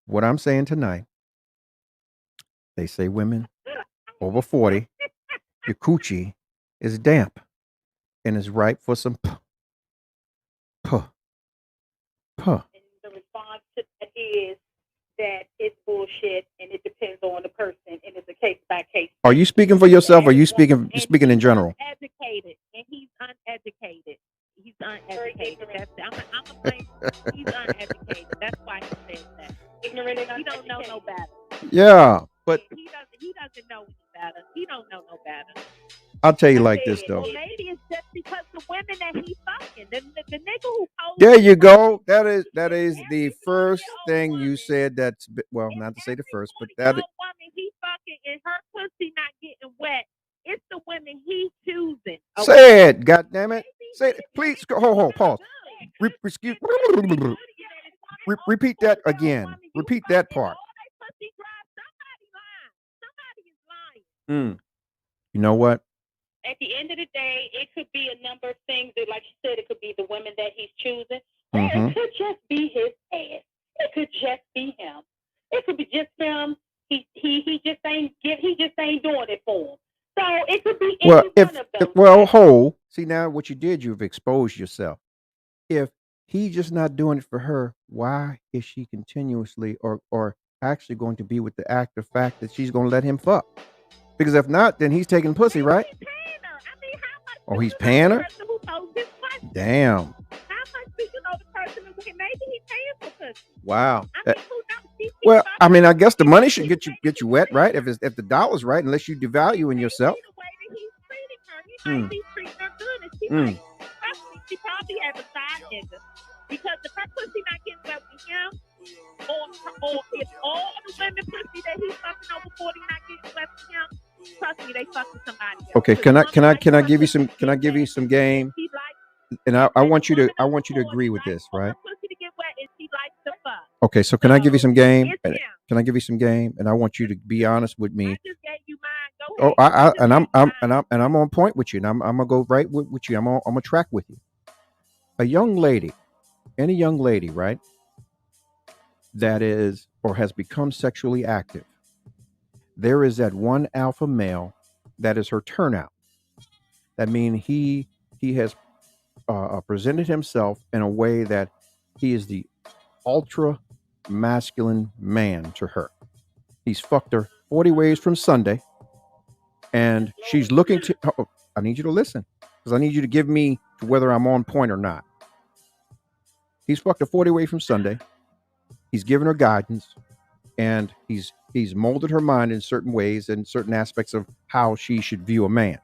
What I'm saying tonight, they say women over 40, your coochie is damp and is ripe for some puh. And the response to that is that it's bullshit and it depends on the person and it's a case by case. Are you speaking for yourself or are you speaking in general? Educated and he's uneducated. He's uneducated. I'm a blame. He's uneducated. That's why he says that. Ignorant and he don't know no better. Yeah, but he doesn't know any better. He don't know no better. I'll tell you like this though. Well, maybe it's just because the women that he's fucking, the nigga who posed. There you go. That is the first thing you said. That's well, not to say the first, but that woman he fucking and her pussy not getting wet. It's the women he's choosing. Okay? Say it, goddamn it. Say it, please. Hold, pause. Repeat that again. Repeat that part. Somebody is lying. You know what? At the end of the day, it could be a number of things. That, like you said, it could be the women that he's choosing, or it could just be his ass. It could just be him. It could be just him. He just ain't doing it for him. So it could be any one of them. Hold. See now what you did, you've exposed yourself. If he's just not doing it for her, why is she continuously or actually going to be with the active fact that she's going to let him fuck? Because if not, then he's taking pussy, right? He's paying her. I mean, how much? Oh, he's paying her? Who posed this question? Damn. How much do you know the person who maybe he's paying for pussy? Wow. I mean, who knows? Well, I mean, I guess the money should get you wet, right? If the dollar's right, unless you devalue in yourself. The way that he's treating her, he might be treating her good, and she might. She probably has a side nigga because if her pussy not getting wet with him, or if all the women pussy that he's fucking over 40 not getting wet with him, trust me, they fucking somebody else. Okay, can I give you some game? And I want you to agree with this, right? Okay, so can I give you some game? Can I give you some game? And I want you to be honest with me. I just gave you mine. Go ahead. I'm on point with you, and I'm gonna go right with you. I'm gonna track with you. A young lady, any young lady, right? That is or has become sexually active. There is that one alpha male that is her turnout. That means he has presented himself in a way that he is the ultra masculine man to her. He's fucked her 40 ways from Sunday. And she's looking to, oh, I need you to listen because I need you to give me whether I'm on point or not. He's fucked her 40 ways from Sunday. He's given her guidance, and he's molded her mind in certain ways and certain aspects of how she should view a man.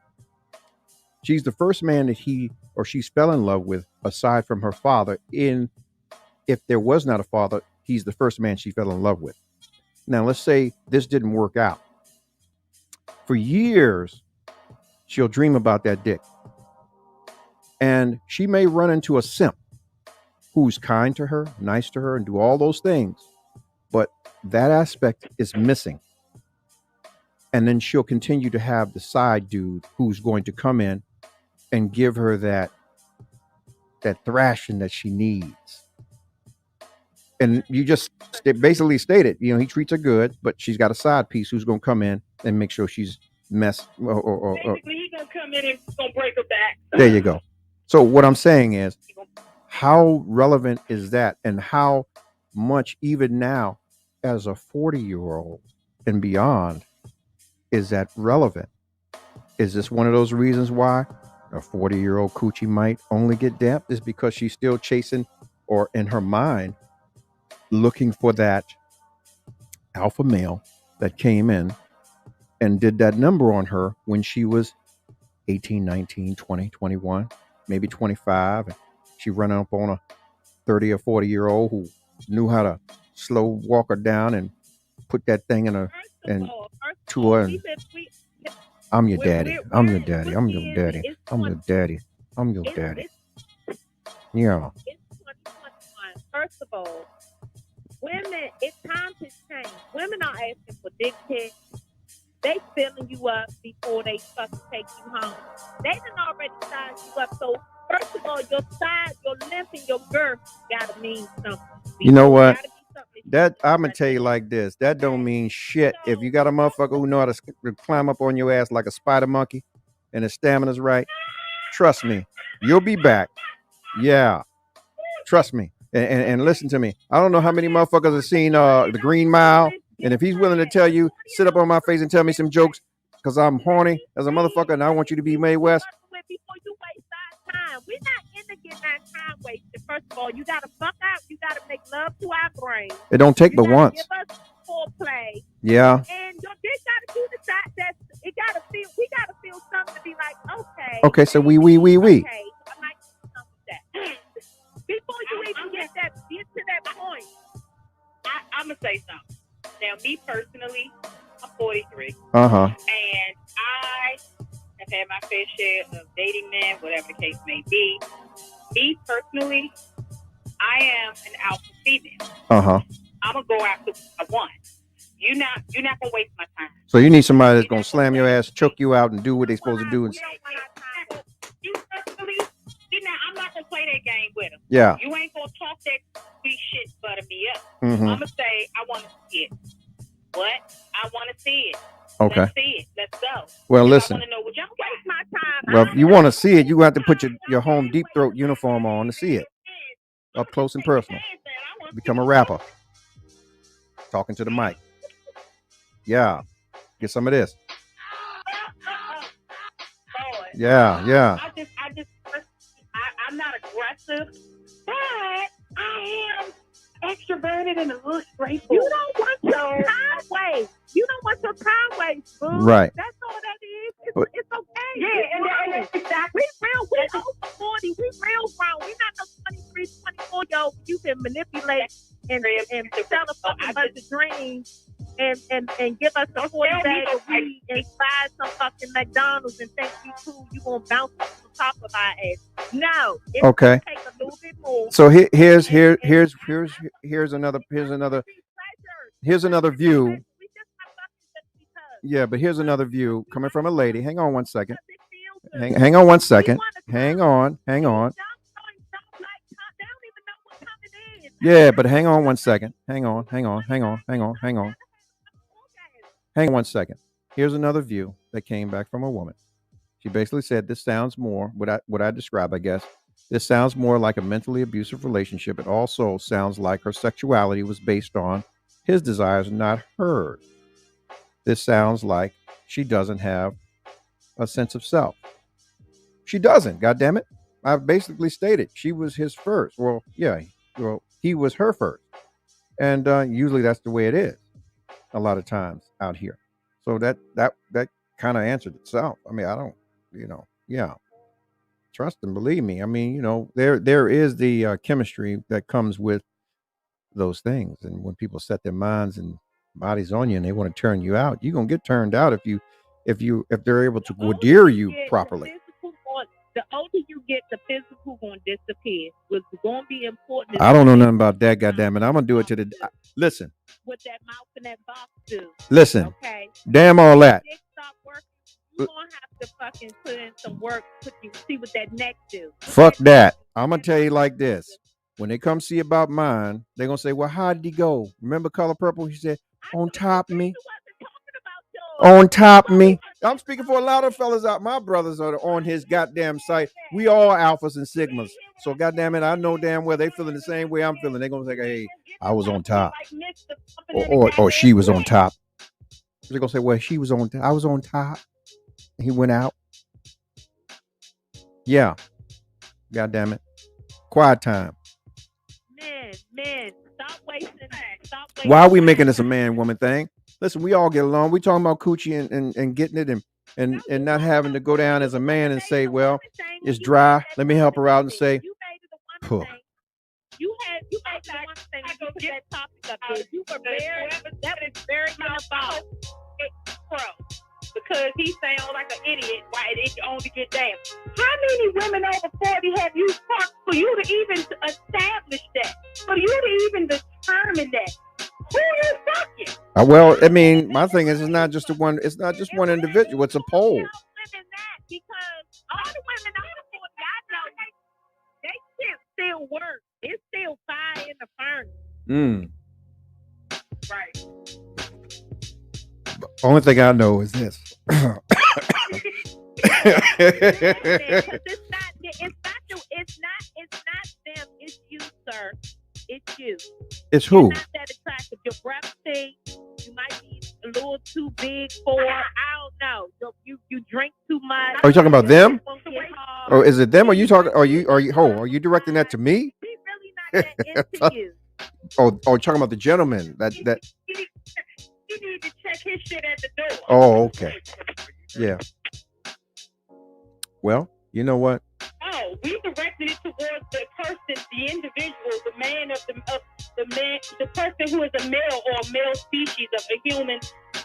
She's the first man that he or she fell in love with, aside from her father. If there was not a father, he's the first man she fell in love with. Now, let's say this didn't work out. For years, she'll dream about that dick. And she may run into a simp who's kind to her, nice to her, and do all those things. But that aspect is missing. And then she'll continue to have the side dude who's going to come in and give her that thrashing that she needs. And you just basically stated, he treats her good, but she's got a side piece who's going to come in and make sure she's basically he's going to come in and going to break her back. There you go. So what I'm saying is, how relevant is that? And how much, even now, as a 40-year-old and beyond, is that relevant? Is this one of those reasons why a 40-year-old coochie might only get damped? Is because she's still chasing, or in her mind, looking for that alpha male that came in and did that number on her when she was 18, 19, 20, 21, maybe 25. And she run up on a 30 or 40-year-old who knew how to slow walk her down and put that thing in her and to her. And, I'm your daddy. I'm your daddy. I'm your daddy. I'm your daddy. I'm your daddy. Yeah. It's 2021. First of all, women, it's time to change. Women are asking for dick pics. They filling you up before they fucking take you home. They done already sized you up. So first of all, your size, your length, and your girth gotta mean something. You know what? That I'm gonna tell you like this. That don't mean shit. If you got a motherfucker who know how to climb up on your ass like a spider monkey, and his stamina's right, trust me, you'll be back. Yeah, trust me. And listen to me. I don't know how many motherfuckers have seen the Green Mile, and if he's willing to tell you, sit up on my face and tell me some jokes, because I'm horny as a motherfucker, and I want you to be Mae West. Before you waste our time, we're not into getting our time wasted. First of all, you gotta fuck out. You gotta make love to our brain. It don't take but once. Give us foreplay. Yeah. And your dick gotta do the side. We gotta feel something to be like, okay. Okay, so we. Okay, I might do something with that. Before you even get to that point, I'm gonna say something. Now, me personally, I'm 43. And I have had my fair share of dating men, whatever the case may be. Me personally, I am an alpha female. I'm gonna go after what I want. You're not gonna waste my time. So you need somebody that's gonna slam your ass, choke you out, and do what they're supposed to do. And you personally, I'm not gonna play that game with them. Yeah. You ain't gonna talk that sweet shit, butter me up. Mm-hmm. I'm gonna say I want to see it. What? I want to see it. Okay. Let's see it. Let's go. Well, listen. I want to know. Would y'all waste my time? Well, if you want to see it, you have to put your home deep throat uniform on to see it up close and personal. Become a rapper. Talking to the mic. Yeah. Get some of this. Yeah. I'm not aggressive, but I am extroverted and a little straightforward. You don't want your time waste. You don't want your time waste, boo. Right. That's all that is. It's okay. Yeah, and exactly. We're over 40. We real grown. We're not no 23, 24-year-old. You can manipulate and sell a fucking bunch of dreams and give us a 40 bag of weed and buy some fucking McDonald's and think you cool. You gonna bounce off the top of our ass. No. It's okay. Take a little bit more. So here's another view. Yeah, but here's another view coming from a lady. Hang on one second. Hang on one second. Hang on. Yeah, but hang on one second. Hang on one second. Here's another view that came back from a woman. She basically said, this sounds more, what I describe, I guess, this sounds more like a mentally abusive relationship. It also sounds like her sexuality was based on his desires, not hers. this sounds like she doesn't have a sense of self. She doesn't. God damn it! I basically stated she was his first. Well, yeah. Well, he was her first, and usually that's the way it is. A lot of times out here. So that kind of answered itself. I mean, I don't, yeah. Trust and believe me. I mean, there is the chemistry that comes with those things, and when people set their minds and bodies on you, and they want to turn you out, you're gonna get turned out if they're able to goodere you properly. The older you get, the physical going to disappear. What's going to be important. I don't know nothing about that. Goddamn it, I'm gonna do it to the. Listen. What that mouth and that box do. Listen. Okay. Damn all that. Stop working. You're gonna have to fucking put in some work. See what that neck do. Fuck that. I'm gonna tell you like this. When they come see about mine, they're gonna say, "Well, how did he go? Remember Color Purple?" He said, "On top of me." On top of me. I'm speaking for a lot of fellas out. My brothers are on his goddamn site. We all alphas and sigmas. So goddamn it, I know damn well they feeling the same way I'm feeling. They're gonna say, "Hey, I was on top," or she was on top. They're gonna say, "Well, she was on. I was on top. He went out." Yeah. God damn it. Quiet time. Men, stop wasting. Why are we making this a man-woman thing? Listen, we all get along. We talking about coochie and getting it and not having to go down as a man and say, well, it's dry. Let me help her out and say, puh. You made the one thing to put that topic up there. You were very, that was very about because he sounds like an idiot. Why it only get down? How many women over 40 have you fucked for you to even establish that? For you to even determine that? Who you fucking? Well, I mean, my thing is, it's not just one. It's not just one individual. It's a poll. Because all the women over 40, I know, they still work. It's still fire in the furnace. Right. Only thing I know is this. It's not them. It's you, sir. It's you. It's who? You're not that attractive. Your breath thing, you might be a little too big for. I don't know. You drink too much. Are you talking about them? Or is it them? Are you talking? Are you directing that to me? He's really not that into you. Oh, talking about the gentleman that. You need to check his shit at the door. Oh, okay. Yeah. Well, you know what? Oh, we directed it towards the person, the individual, the man of the man, the person who is a male or a male species of a human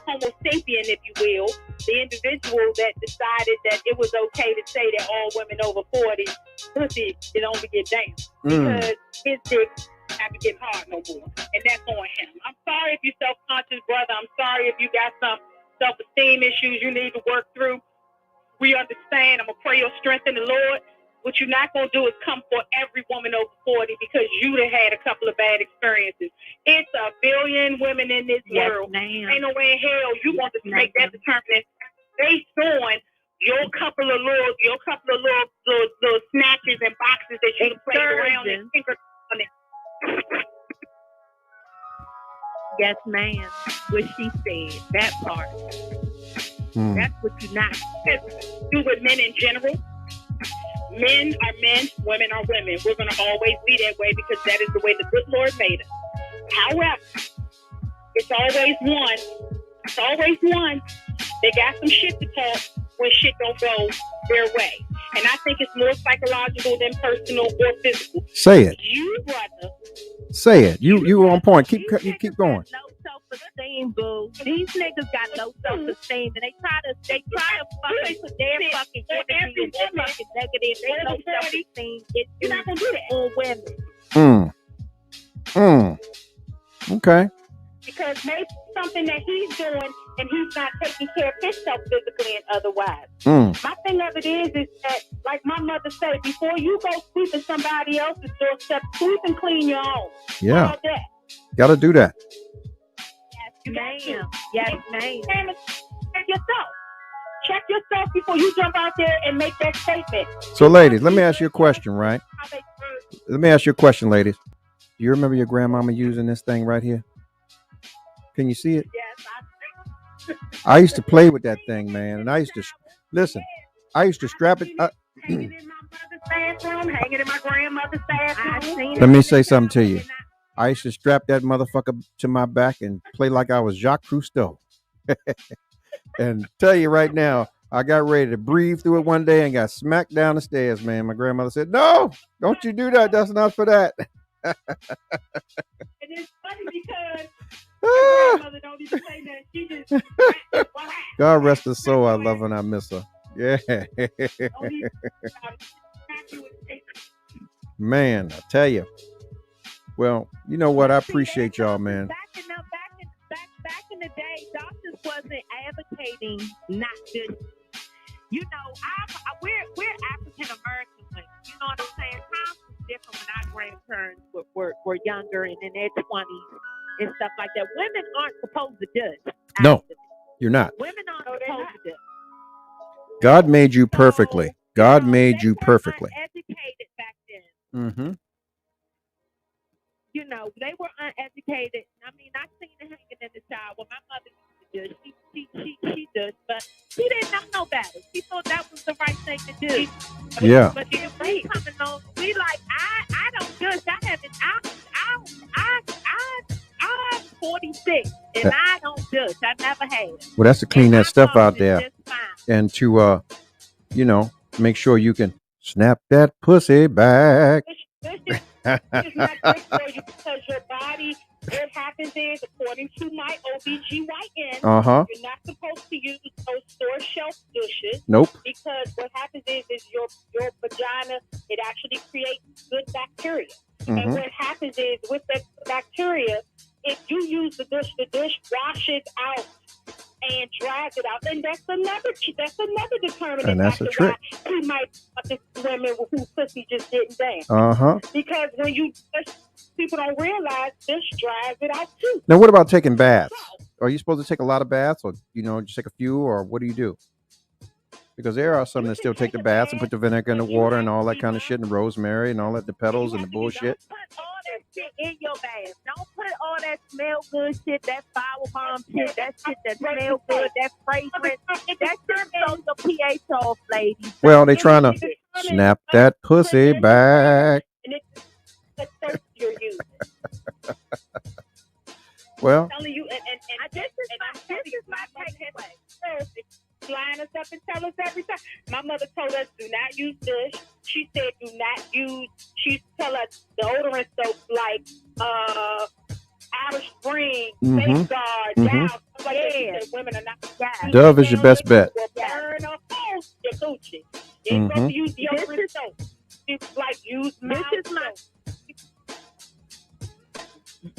Homo sapien, if you will. The individual that decided that it was okay to say that all women over 40 pussy it only get down because his dick haven't get hard no more, and that's on him. I'm sorry if you're self-conscious, brother. I'm sorry if you got some self-esteem issues you need to work through. We understand. I'm gonna pray your strength in the Lord. What you're not gonna do is come for every woman over 40 because you done had a couple of bad experiences. It's a billion women in this world. Ma'am. Ain't no way in hell you want to make that determination based on your couple of little snatches and boxes that you play around and tinker on it. Yes, ma'am. What she said, that part. That's what you're not do with men in general. Men are men, women are women. We're going to always be that way because that is the way the good Lord made us. However, it's always one. They got some shit to talk when shit don't go their way. And I think it's more psychological than personal or physical. Say it. You, brother. Say it. You on point. Keep going. Low self-esteem, boo. These niggas got low self-esteem, and they try to fucking put their fucking energy and their fucking negative. They low self-esteem. You're not gonna do that on women. Okay. Because maybe something that he's doing and he's not taking care of himself physically and otherwise. My thing of it is that, like my mother said, before you go sweeping somebody else's doorstep, sweep and clean your own. Yeah. All that. Gotta do that. Yes, ma'am. Yes, ma'am. Check yourself. Check yourself before you jump out there and make that statement. So, ladies, let me ask you a question, right? Let me ask you a question, ladies. Do you remember your grandmama using this thing right here? Can you see it? Yes, I used to play with that thing, man, and I used to listen. I used to strap it. Hanging in my mother's bathroom, hanging in my grandmother's bathroom. Let me say something to you. I used to strap that motherfucker to my back and play like I was Jacques Cousteau. And tell you right now, I got ready to breathe through it one day and got smacked down the stairs, man. My grandmother said, "No, don't you do that. That's not for that." And it's funny because my grandmother don't even say that. She just God rest her soul. I love her and I miss her. Yeah. Man, I tell you. Well, you know what? I appreciate y'all, man. Back in the day, doctors wasn't advocating not just. You know, we're African American women. You know what I'm saying? Times was different when our grandparents were younger and in their 20s and stuff like that. Women aren't supposed to judge. No, you're not. Women aren't supposed to judge. God made you perfectly. God made you perfectly. Educated back then. Mm-hmm. You know, they were uneducated. I mean, I seen it hanging in the shower. My mother used to judge. She does, but she didn't know no better. She thought that was the right thing to do. Yeah. But then we coming on, we like, I don't judge. I haven't. I'm 46 and I don't judge. I never have. Well, that's to clean that stuff out there, just fine. and to make sure you can snap that pussy back. It's not good for you because your body, what happens is, according to my OBGYN, you're not supposed to use those store shelf douches. Nope. Because what happens is your vagina, it actually creates good bacteria. And what happens is with the bacteria, if you use the dish washes out and dries it out, and that's another determinant. And that's a trick. We might fuck women who pussy just didn't dance. Because when you people don't realize this dries it out too. Now, what about taking baths? Are you supposed to take a lot of baths, or just take a few, or what do you do? Because there are some that still take the baths and put the vinegar in the water and all that kind of shit, and rosemary and all that, the petals and the bullshit. Don't put all that shit in your bath. Don't put all that smell good shit, that flower bomb shit, that shit that smell good, that fragrance. That shit throws your pH off, ladies. Well, they trying to snap that pussy back. And it's the soap you're using. Well, I'm telling you, and this is my takeaway. Line us up and tell us every time. My mother told us do not use dish. She said do not use. She tell us deodorant soap like Alice Spring, Safeguard, Dow. Like women are not guys. Dove is your best bet. Burn or hold your Coochie. You ain't supposed to use deodorant soap. It's like use mouth soap.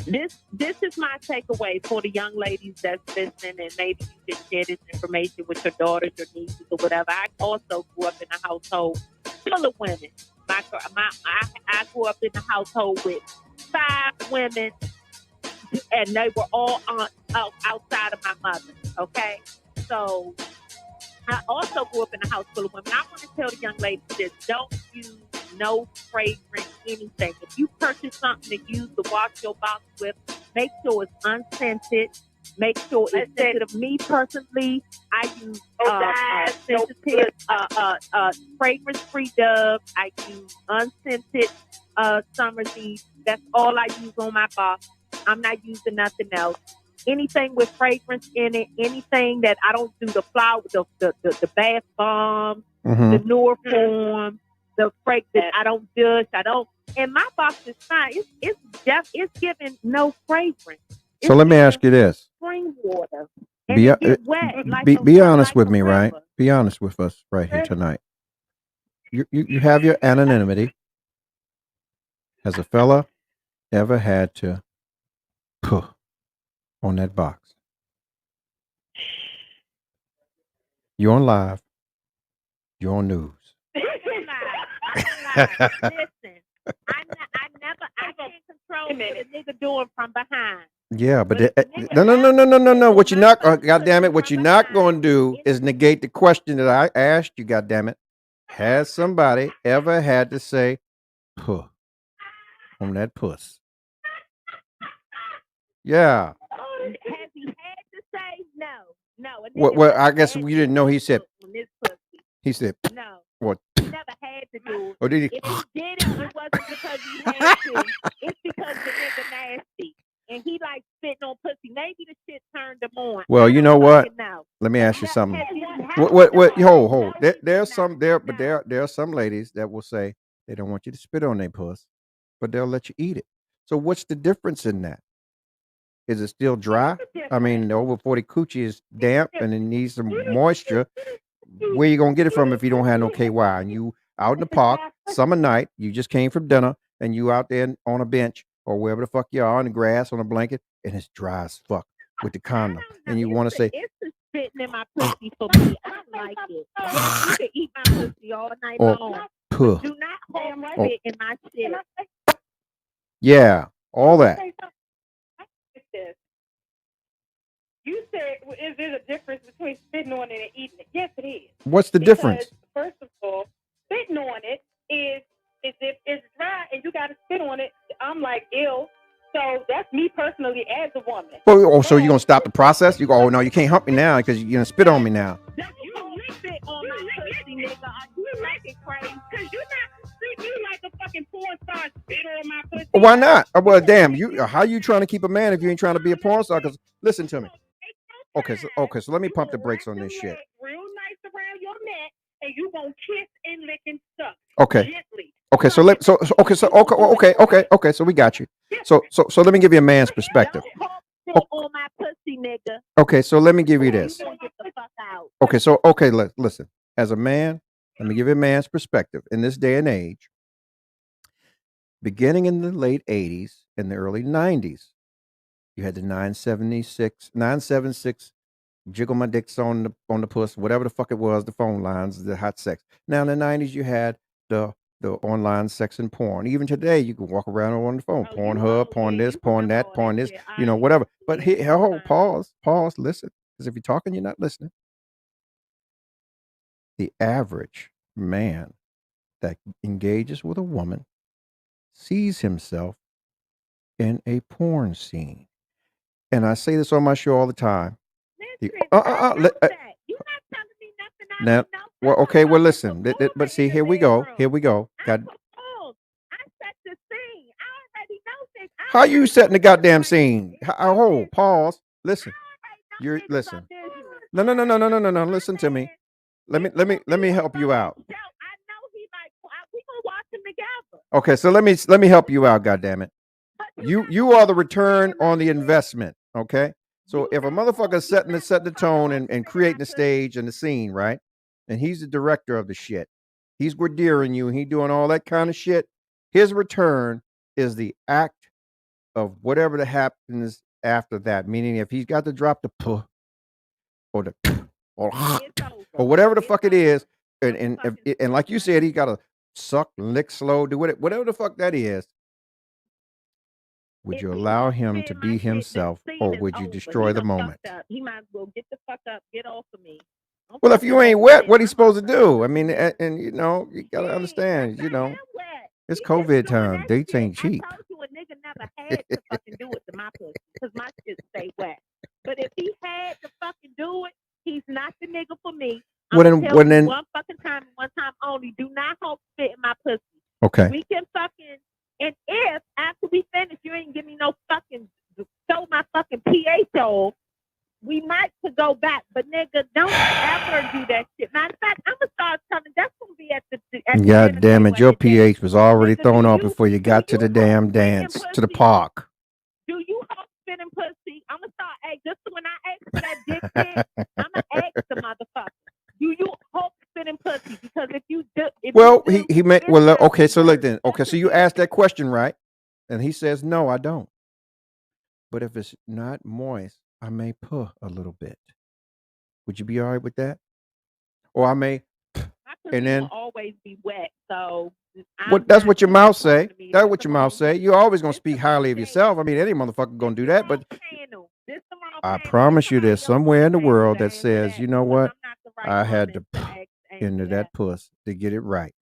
This is my takeaway for the young ladies that's listening, and maybe you can share this information with your daughters, your nieces, or whatever. I also grew up in a household full of women. I grew up in a household with 5 women, and they were all outside of my mother. Okay, so I also grew up in a house full of women. I want to tell the young ladies this: don't use no fragrance, anything. If you purchase something to use to wash your box with, make sure it's unscented. Make sure it's sensitive. Me personally, I use sensitive, fragrance-free Dove. I use unscented Summer's Eve. That's all I use on my box. I'm not using nothing else. Anything with fragrance in it, anything that I don't do, the flower, the bath bomb, the Norform, the fragrance, I don't judge. I don't. And my box is fine. It's giving no fragrance. So let me ask you this: spring water. Be honest with me, right? Be honest with us right here tonight. You have your anonymity. Has a fella ever had to puh on that box? You're on live. You're on news. Listen, I can't control what the nigga doing from behind. Yeah, but no. What you not, goddamn it, what you're not going to do is negate the question that I asked you, goddamn it. Has somebody ever had to say puh on that puss? Yeah. Has he had to say no? No. Well, I guess you didn't know. He said. He said. No. What? He never had to do it. Or did he? If he did it, it wasn't because he had to. It's because the nigga nasty. And he like spitting on pussy. Maybe the shit turned him on. Well, you know what? Let me ask you something. What? Hold. There's some there, but there are some ladies that will say they don't want you to spit on their puss, but they'll let you eat it. So what's the difference in that? Is it still dry? I mean, the over 40 coochie is damp and it needs some moisture. Where you gonna get it from if you don't have no KY? And you out in the park, summer night, you just came from dinner, and you out there on a bench or wherever the fuck you are on the grass on a blanket, and it's dry as fuck with the condom, and you want to say, it's the spitting in my pussy for me. I don't like it. Yes, you can eat my pussy all night long. puh. Do not hold spit in my shit. Yeah, all that. You said, is there a difference between spitting on it and eating it? Yes, it is. What's the difference? First of all, spitting on it is if it's dry and you got to spit on it, I'm like, ew. So that's me personally as a woman. Oh, so you're going to stop the process? You go, oh, no, you can't hump me now because you're going to spit on me now. No, you don't spit on my pussy, nigga. You like it crazy. Because you're not treating you like a fucking porn star spit on my pussy. Why not? Well, damn, how you trying to keep a man if you ain't trying to be a porn star? Because listen to me. Okay, so let me pump the brakes on this shit. Real nice around your neck, and you gonna kiss and lick and suck. Okay. Gently. Okay, so so we got you. So let me give you a man's perspective. Don't on my pussy, nigga. Okay, so let me give you this. You gonna get the fuck out. Okay, listen. As a man, let me give you a man's perspective. In this day and age, beginning in the late 80s and the early 90s, you had the 976 jiggle my dicks on the puss, whatever the fuck it was, the phone lines, the hot sex. Now in the 90s, you had the online sex and porn. Even today, you can walk around on the phone, Pornhub, porn this, porn that, porn this, whatever. But pause, listen, because if you're talking, you're not listening. The average man that engages with a woman sees himself in a porn scene. And I say this on my show all the time. You're not telling me nothing. Now, well, okay, well, listen, but see, here we go. God, I set the scene. I already know things. how you setting the goddamn scene? Hold, pause. Listen, listen. No. Listen to me. Let me help you out. I know he like. We gonna watch him together. Okay, so let me help you out. God damn it, you are the return on the investment. Okay. So if a motherfucker's setting the tone and creating the stage and the scene, right? And he's the director of the shit. He's gradering you and he doing all that kind of shit. His return is the act of whatever that happens after that. Meaning if he's got to drop the puh or the or whatever the fuck it is, and like you said, he got to suck, lick slow, do whatever the fuck that is. Would you allow him to be himself, or would you destroy the moment? He might as well get the fuck up, get off of me. Well, if you ain't wet, what are you supposed to do? I mean, and you gotta understand, it's COVID time. Dates ain't cheap. I told you a nigga never had to fucking do it to my pussy because my shit stay wet. But if he had to fucking do it, he's not the nigga for me. One fucking time, one time only. Do not hope spit in my pussy. Okay. We can fucking. And if after we finish, you ain't give me no fucking throw my fucking pH off, we might could go back. But nigga, don't ever do that shit. Matter of fact, I'm gonna start coming. That's gonna be at the God damn it, your pH was already thrown off before you got to the damn dance to the park. Do you hope spitting pussy? I'm gonna start. Hey, just when I ask for that dick pic, I'm gonna ask the motherfucker. Do you hope spitting pussy? Because if you do, he meant well. Okay, so look then. Okay, so you asked that question, right? And he says, "No, I don't." But if it's not moist, I may puh a little bit. Would you be all right with that? Or I may, and then will always be wet. So that's what your mouth say. That's what your mouth say. You're always gonna speak highly of yourself. I mean, any motherfucker gonna do that. But I promise you, there's somewhere in the world that says, you know what? I had to into that puss to get it right.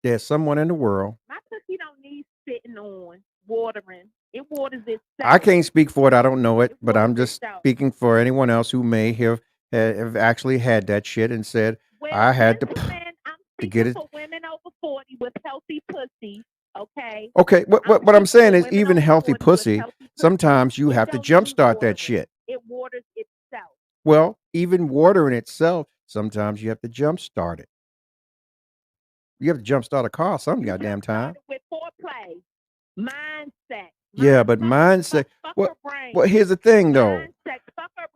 There's someone in the world. My pussy don't need spitting on, watering. It waters itself. I can't speak for it. I don't know it, but I'm waters just itself. speaking for anyone else who may have actually had that shit and said, I had to Gentlemen, I'm get speaking it. for women over 40 with healthy pussy. Okay. Okay, what I'm saying is even healthy pussy, Healthy pussy, sometimes you it have to don't need jumpstart that watering. shit. It waters itself. Well, even water in itself, sometimes you have to jumpstart it. You have to jumpstart a car some goddamn time. With foreplay, mindset. Yeah, but mindset. Fuck her brain. Well, here's the thing though. Mindset. Fuck her.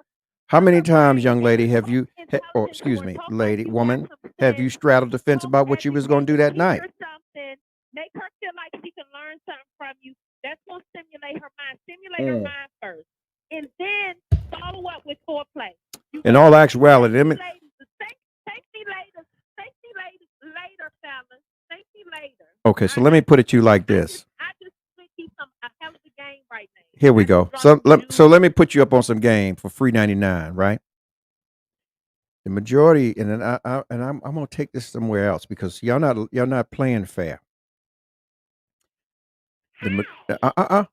How many her times, brain. young lady, have Talk you, or intelligent to excuse her. me, Talk lady, like you woman, got some have you sense. straddled the fence Talk about what you was going to do that teach night? her something. Make her feel like she can learn something from you. That's going to stimulate her mind. Stimulate her mind first. And then follow up with foreplay. In all actuality, Thank me later. Thank me later, fellas. Thank me later. Okay, so let me put it to you like this. I just think he's a hell of a game right now. Here we go. So let me put you up on some game for free 99, right? The majority, and then I'm gonna take this somewhere else because y'all not playing fair. Because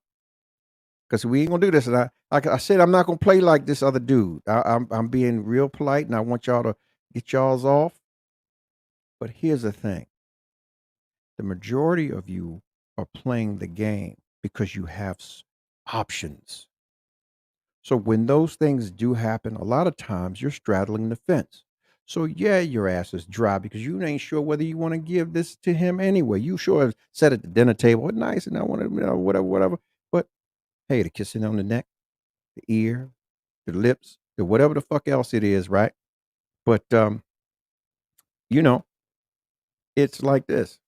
we ain't gonna do this. And like I said, I'm not gonna play like this other dude. I'm being real polite, and I want y'all to get y'all's off. But here's the thing: the majority of you are playing the game because you have options. So when those things do happen, a lot of times you're straddling the fence. So yeah, your ass is dry because you ain't sure whether you want to give this to him anyway. You sure have sat at the dinner table, nice, and I want to, whatever. But hey, the kissing on the neck, the ear, the lips, the whatever the fuck else it is, right? But you know, it's like this.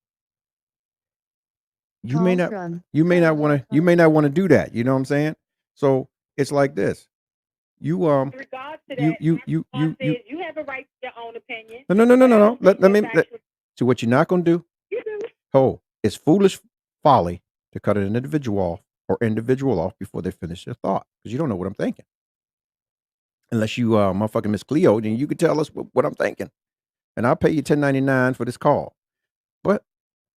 You may not want to do that. You know what I'm saying? So it's like this. You In regards to that, you have a right to your own opinion. No. Let me see what you're not gonna do. You do. Oh, it's foolish folly to cut an individual off before they finish their thought because you don't know what I'm thinking. Unless you motherfucking Miss Cleo, then you can tell us what I'm thinking, and I'll pay you $10.99 for this call. But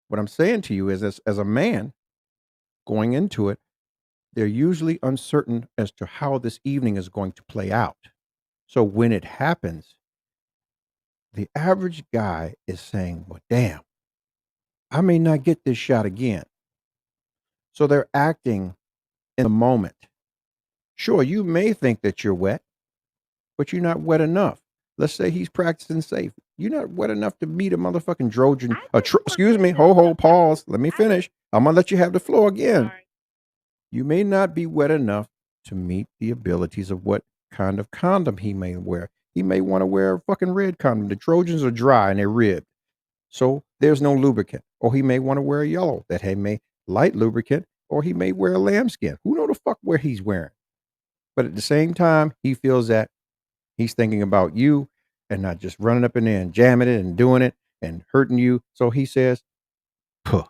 what I'm saying to you is, as a man going into it, they're usually uncertain as to how this evening is going to play out. So when it happens, the average guy is saying, well, damn, I may not get this shot again. So they're acting in the moment. Sure, you may think that you're wet, but you're not wet enough. Let's say he's practicing safe. You're not wet enough to meet a motherfucking Trojan. Excuse me, pause. Let me finish. I'm going to let you have the floor again. You may not be wet enough to meet the abilities of what kind of condom he may wear. He may want to wear a fucking red condom. The Trojans are dry and they're ribbed. So there's no lubricant. Or he may want to wear a yellow that he may light lubricant, or he may wear a lambskin. Who know the fuck where he's wearing? But at the same time, he feels that he's thinking about you and not just running up in there and jamming it and doing it and hurting you. So he says, puh.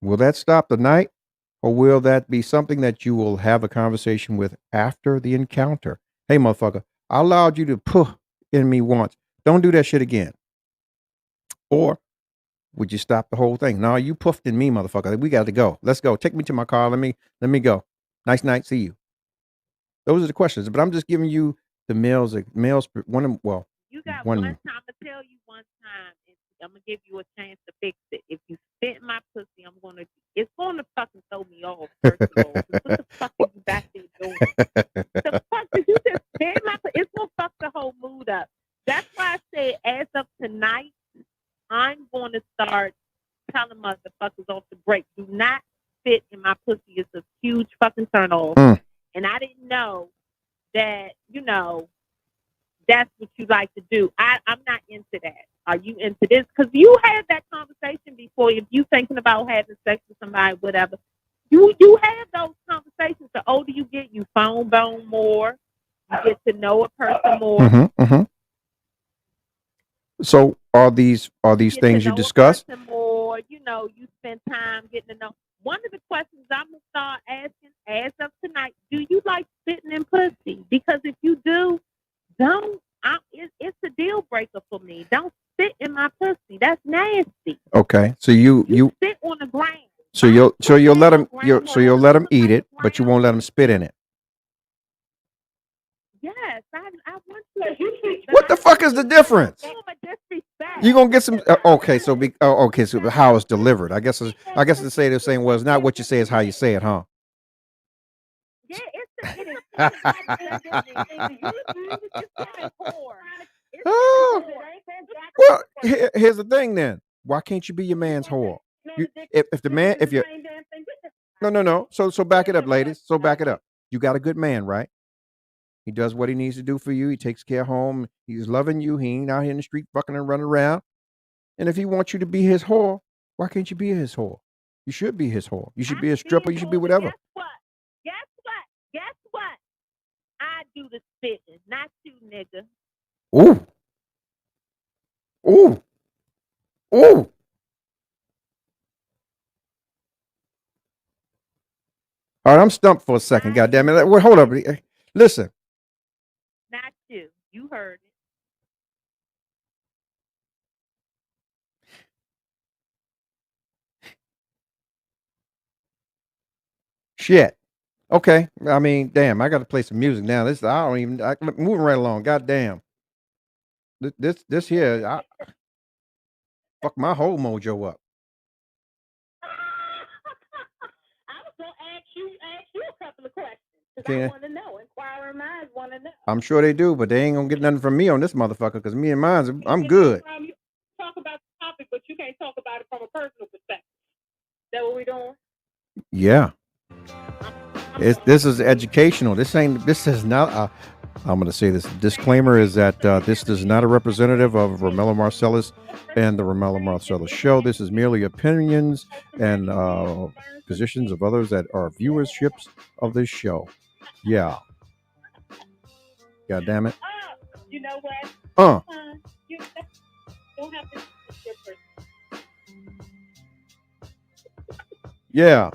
Will that stop the night? Or will that be something that you will have a conversation with after the encounter? Hey, motherfucker, I allowed you to puh in me once. Don't do that shit again. Or would you stop the whole thing? No, you puffed in me, motherfucker. We got to go. Let's go. Take me to my car. Let me go. Nice night. See you. Those are the questions. But I'm just giving you the males. One of well. You got one time to tell you one time, and I'm gonna give you a chance to fix it. If you spit in my pussy, it's gonna fucking throw me off. First of all, what the fuck are you back there doing? The fuck did you just spit in my pussy? It's gonna fuck the whole mood up. That's why I said, as of tonight, I'm going to start telling motherfuckers off the break. Do not spit in my pussy. It's a huge fucking turn off. And I didn't know that, that's what you like to do. I'm not into that. Are you into this? Because you had that conversation before. If you thinking about having sex with somebody, whatever, you have those conversations. The older you get, you phone bone more. You get to know a person more. So are these things you discuss? More, you spend time getting to know. One of the questions I'm gonna start asking as of tonight: do you like spitting in pussy? Because if you do, don't. It's a deal breaker for me. Don't spit in my pussy. That's nasty. Okay, so you spit on the ground. So you'll let him you'll let him eat it, but you won't let him spit in it. Yes, I want to. What the fuck is the difference? You gonna get some? Okay, so how it's delivered. I guess to say the same. Well, it's not what you say; it's how you say it, huh? Yeah, Oh, well, here's the thing. Then why can't you be your man's whore? If the man, if you no. So back it up, ladies. So back it up. You got a good man, right? He does what he needs to do for you. He takes care of home. He's loving you. He ain't out here in the street fucking and running around. And if he wants you to be his whore, why can't you be his whore? You should be his whore. You should be a stripper. You should be whatever. Guess what? I do the spitting, not you, nigga. Ooh. Ooh. Ooh. All right, I'm stumped for a second. God damn it. Well, hold up. Listen. Not you. You heard it. Shit. Okay. I mean, damn, I got to play some music now. I'm moving right along. God damn. This here, fuck my whole mojo up. I was gonna ask you a couple of questions because Okay. I want to know. Inquiring minds want to know. I'm sure they do, but they ain't gonna get nothing from me on this motherfucker because me and mine, I'm good. You talk about the topic, but you can't talk about it from a personal perspective. Is that what we're doing? Yeah. This is educational. This is not I'm going to say this disclaimer is that this is not a representative of Romello Marcellus and the Romello Marcellus show. This is merely opinions and positions of others that are viewerships of this show. Yeah. God damn it. You know what? You don't have to your person. Yeah.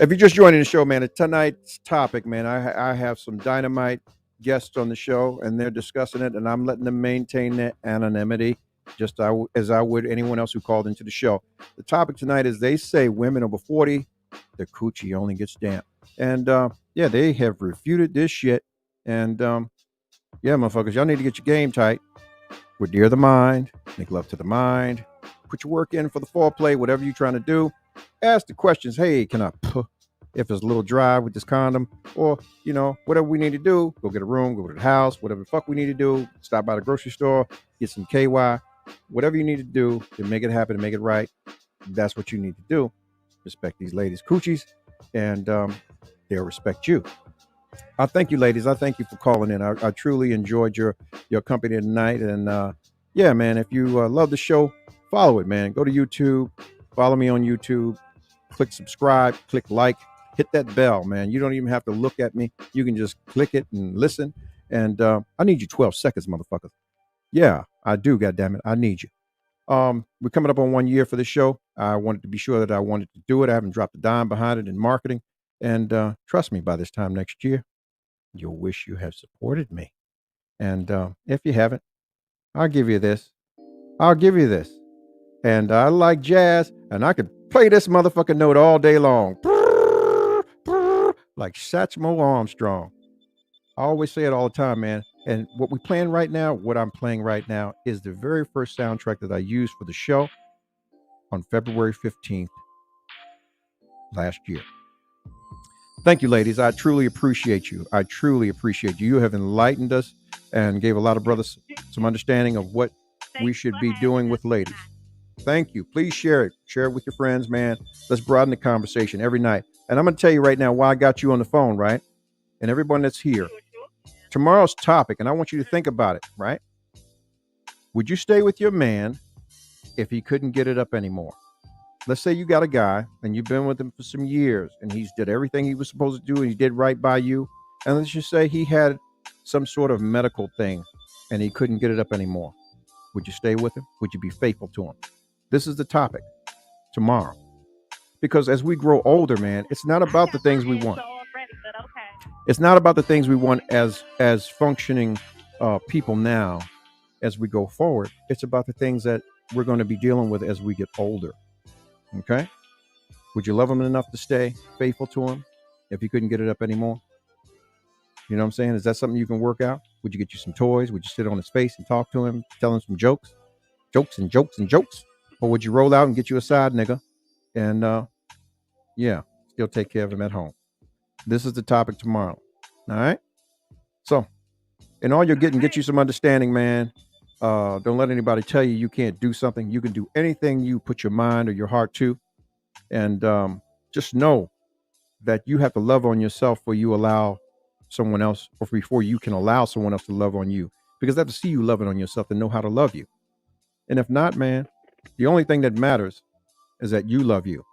If you're just joining the show, man, tonight's topic, man, I have some dynamite guests on the show, and they're discussing it, and I'm letting them maintain their anonymity, just as I would anyone else who called into the show. The topic tonight is they say women over 40, their coochie only gets damp. And, yeah, they have refuted this shit. And, yeah, motherfuckers, y'all need to get your game tight. Redear the mind, make love to the mind, put your work in for the foreplay, whatever you're trying to do. Ask the questions. Hey, can I if it's a little dry with this condom, or whatever we need to do, go get a room, go to the house, whatever the fuck we need to do, stop by the grocery store, get some KY, whatever you need to do to make it happen and make it right. That's what you need to do. Respect these ladies' coochies, and they'll respect you. I thank you, ladies. I thank you for calling in. I truly enjoyed your company tonight, and yeah, man, if you love the show, follow it, man. Go to YouTube. Follow me on YouTube. Click subscribe. Click like. Hit that bell, man. You don't even have to look at me. You can just click it and listen. And I need you 12 seconds, motherfuckers. Yeah, I do. Goddammit, I need you. We're coming up on 1 year for this show. I wanted to be sure that I wanted to do it. I haven't dropped a dime behind it in marketing. And trust me, by this time next year, you'll wish you had supported me. And if you haven't, I'll give you this. I'll give you this. And I like jazz, and I could play this motherfucking note all day long. Like Satchmo Armstrong. I always say it all the time, man. And what we're playing right now, what I'm playing right now, is the very first soundtrack that I used for the show on February 15th last year. Thank you, ladies. I truly appreciate you. I truly appreciate you. You have enlightened us and gave a lot of brothers some understanding of what we should be doing with ladies. Thank you. Please share it. Share it with your friends, man. Let's broaden the conversation every night. And I'm going to tell you right now why I got you on the phone, right? And everyone that's here. Tomorrow's topic, and I want you to think about it, right? Would you stay with your man if he couldn't get it up anymore? Let's say you got a guy and you've been with him for some years and he's did everything he was supposed to do and he did right by you. And let's just say he had some sort of medical thing and he couldn't get it up anymore. Would you stay with him? Would you be faithful to him? This is the topic tomorrow. Because as we grow older, man, it's not about the things we want. It's not about the things we want as functioning people now as we go forward. It's about the things that we're going to be dealing with as we get older. Okay? Would you love him enough to stay faithful to him if you couldn't get it up anymore? You know what I'm saying? Is that something you can work out? Would you get you some toys? Would you sit on his face and talk to him, tell him some jokes? Jokes and jokes and jokes? Or would you roll out and get you a side nigga and, yeah, still take care of him at home? This is the topic tomorrow. All right? So, in all you're getting, get you some understanding, man. Don't let anybody tell you you can't do something. You can do anything you put your mind or your heart to. And just know that you have to love on yourself before you allow someone else, or before you can allow someone else to love on you. Because they have to see you loving on yourself and know how to love you. And if not, man, the only thing that matters is that you love you.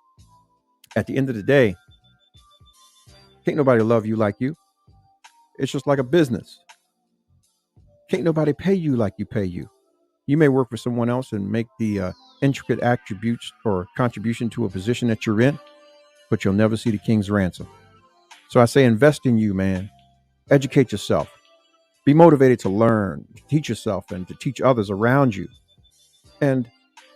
At the end of the day, can't nobody love you like you. It's just like a business. Can't nobody pay you like you pay you. You may work for someone else and make the intricate attributes or contribution to a position that you're in, but you'll never see the king's ransom. So I say invest in you, man. Educate yourself. Be motivated to learn, to teach yourself, and to teach others around you. And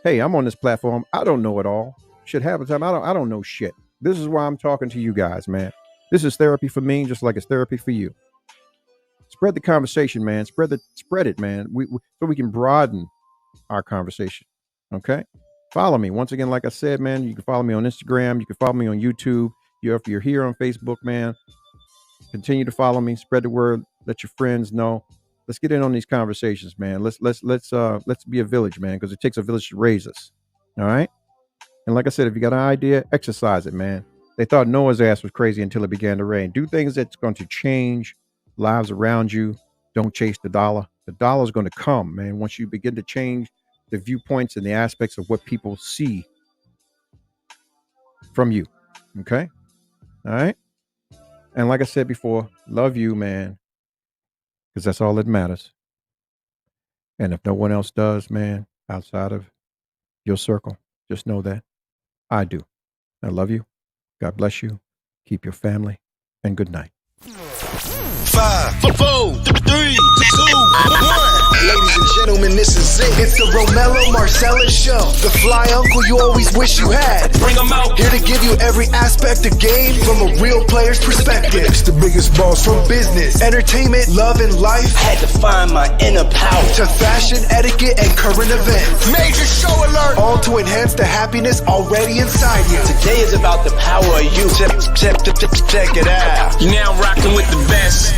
hey, I'm on this platform. I don't know it all. Shit happens. I don't know shit. This is why I'm talking to you guys, man. This is therapy for me, just like it's therapy for you. Spread the conversation, man. Spread it, man. So we can broaden our conversation. Okay. Follow me. Once again, like I said, man, you can follow me on Instagram. You can follow me on YouTube. If you're here on Facebook, man, continue to follow me. Spread the word. Let your friends know. Let's get in on these conversations, man. Let's be a village, man, because it takes a village to raise us. All right. And like I said, if you got an idea, exercise it, man. They thought Noah's ass was crazy until it began to rain. Do things that's going to change lives around you. Don't chase the dollar. The dollar is going to come, man, once you begin to change the viewpoints and the aspects of what people see from you. Okay? All right? And like I said before, love you, man, because that's all that matters. And if no one else does, man, outside of your circle, just know that I do. I love you. God bless you. Keep your family. And good night. 5, 4, 3, 2, 1. Ladies and gentlemen, this is it. It's the Romello Marcellus Show. The fly uncle you always wish you had. Bring 'em out. Here to give you every aspect of game from a real player's perspective. It's the biggest boss from business, entertainment, love, and life. Had to find my inner power. To fashion, etiquette, and current events. Major show alert! All to enhance the happiness already inside you. Today is about the power of you. Check it out. You're now rocking with the best.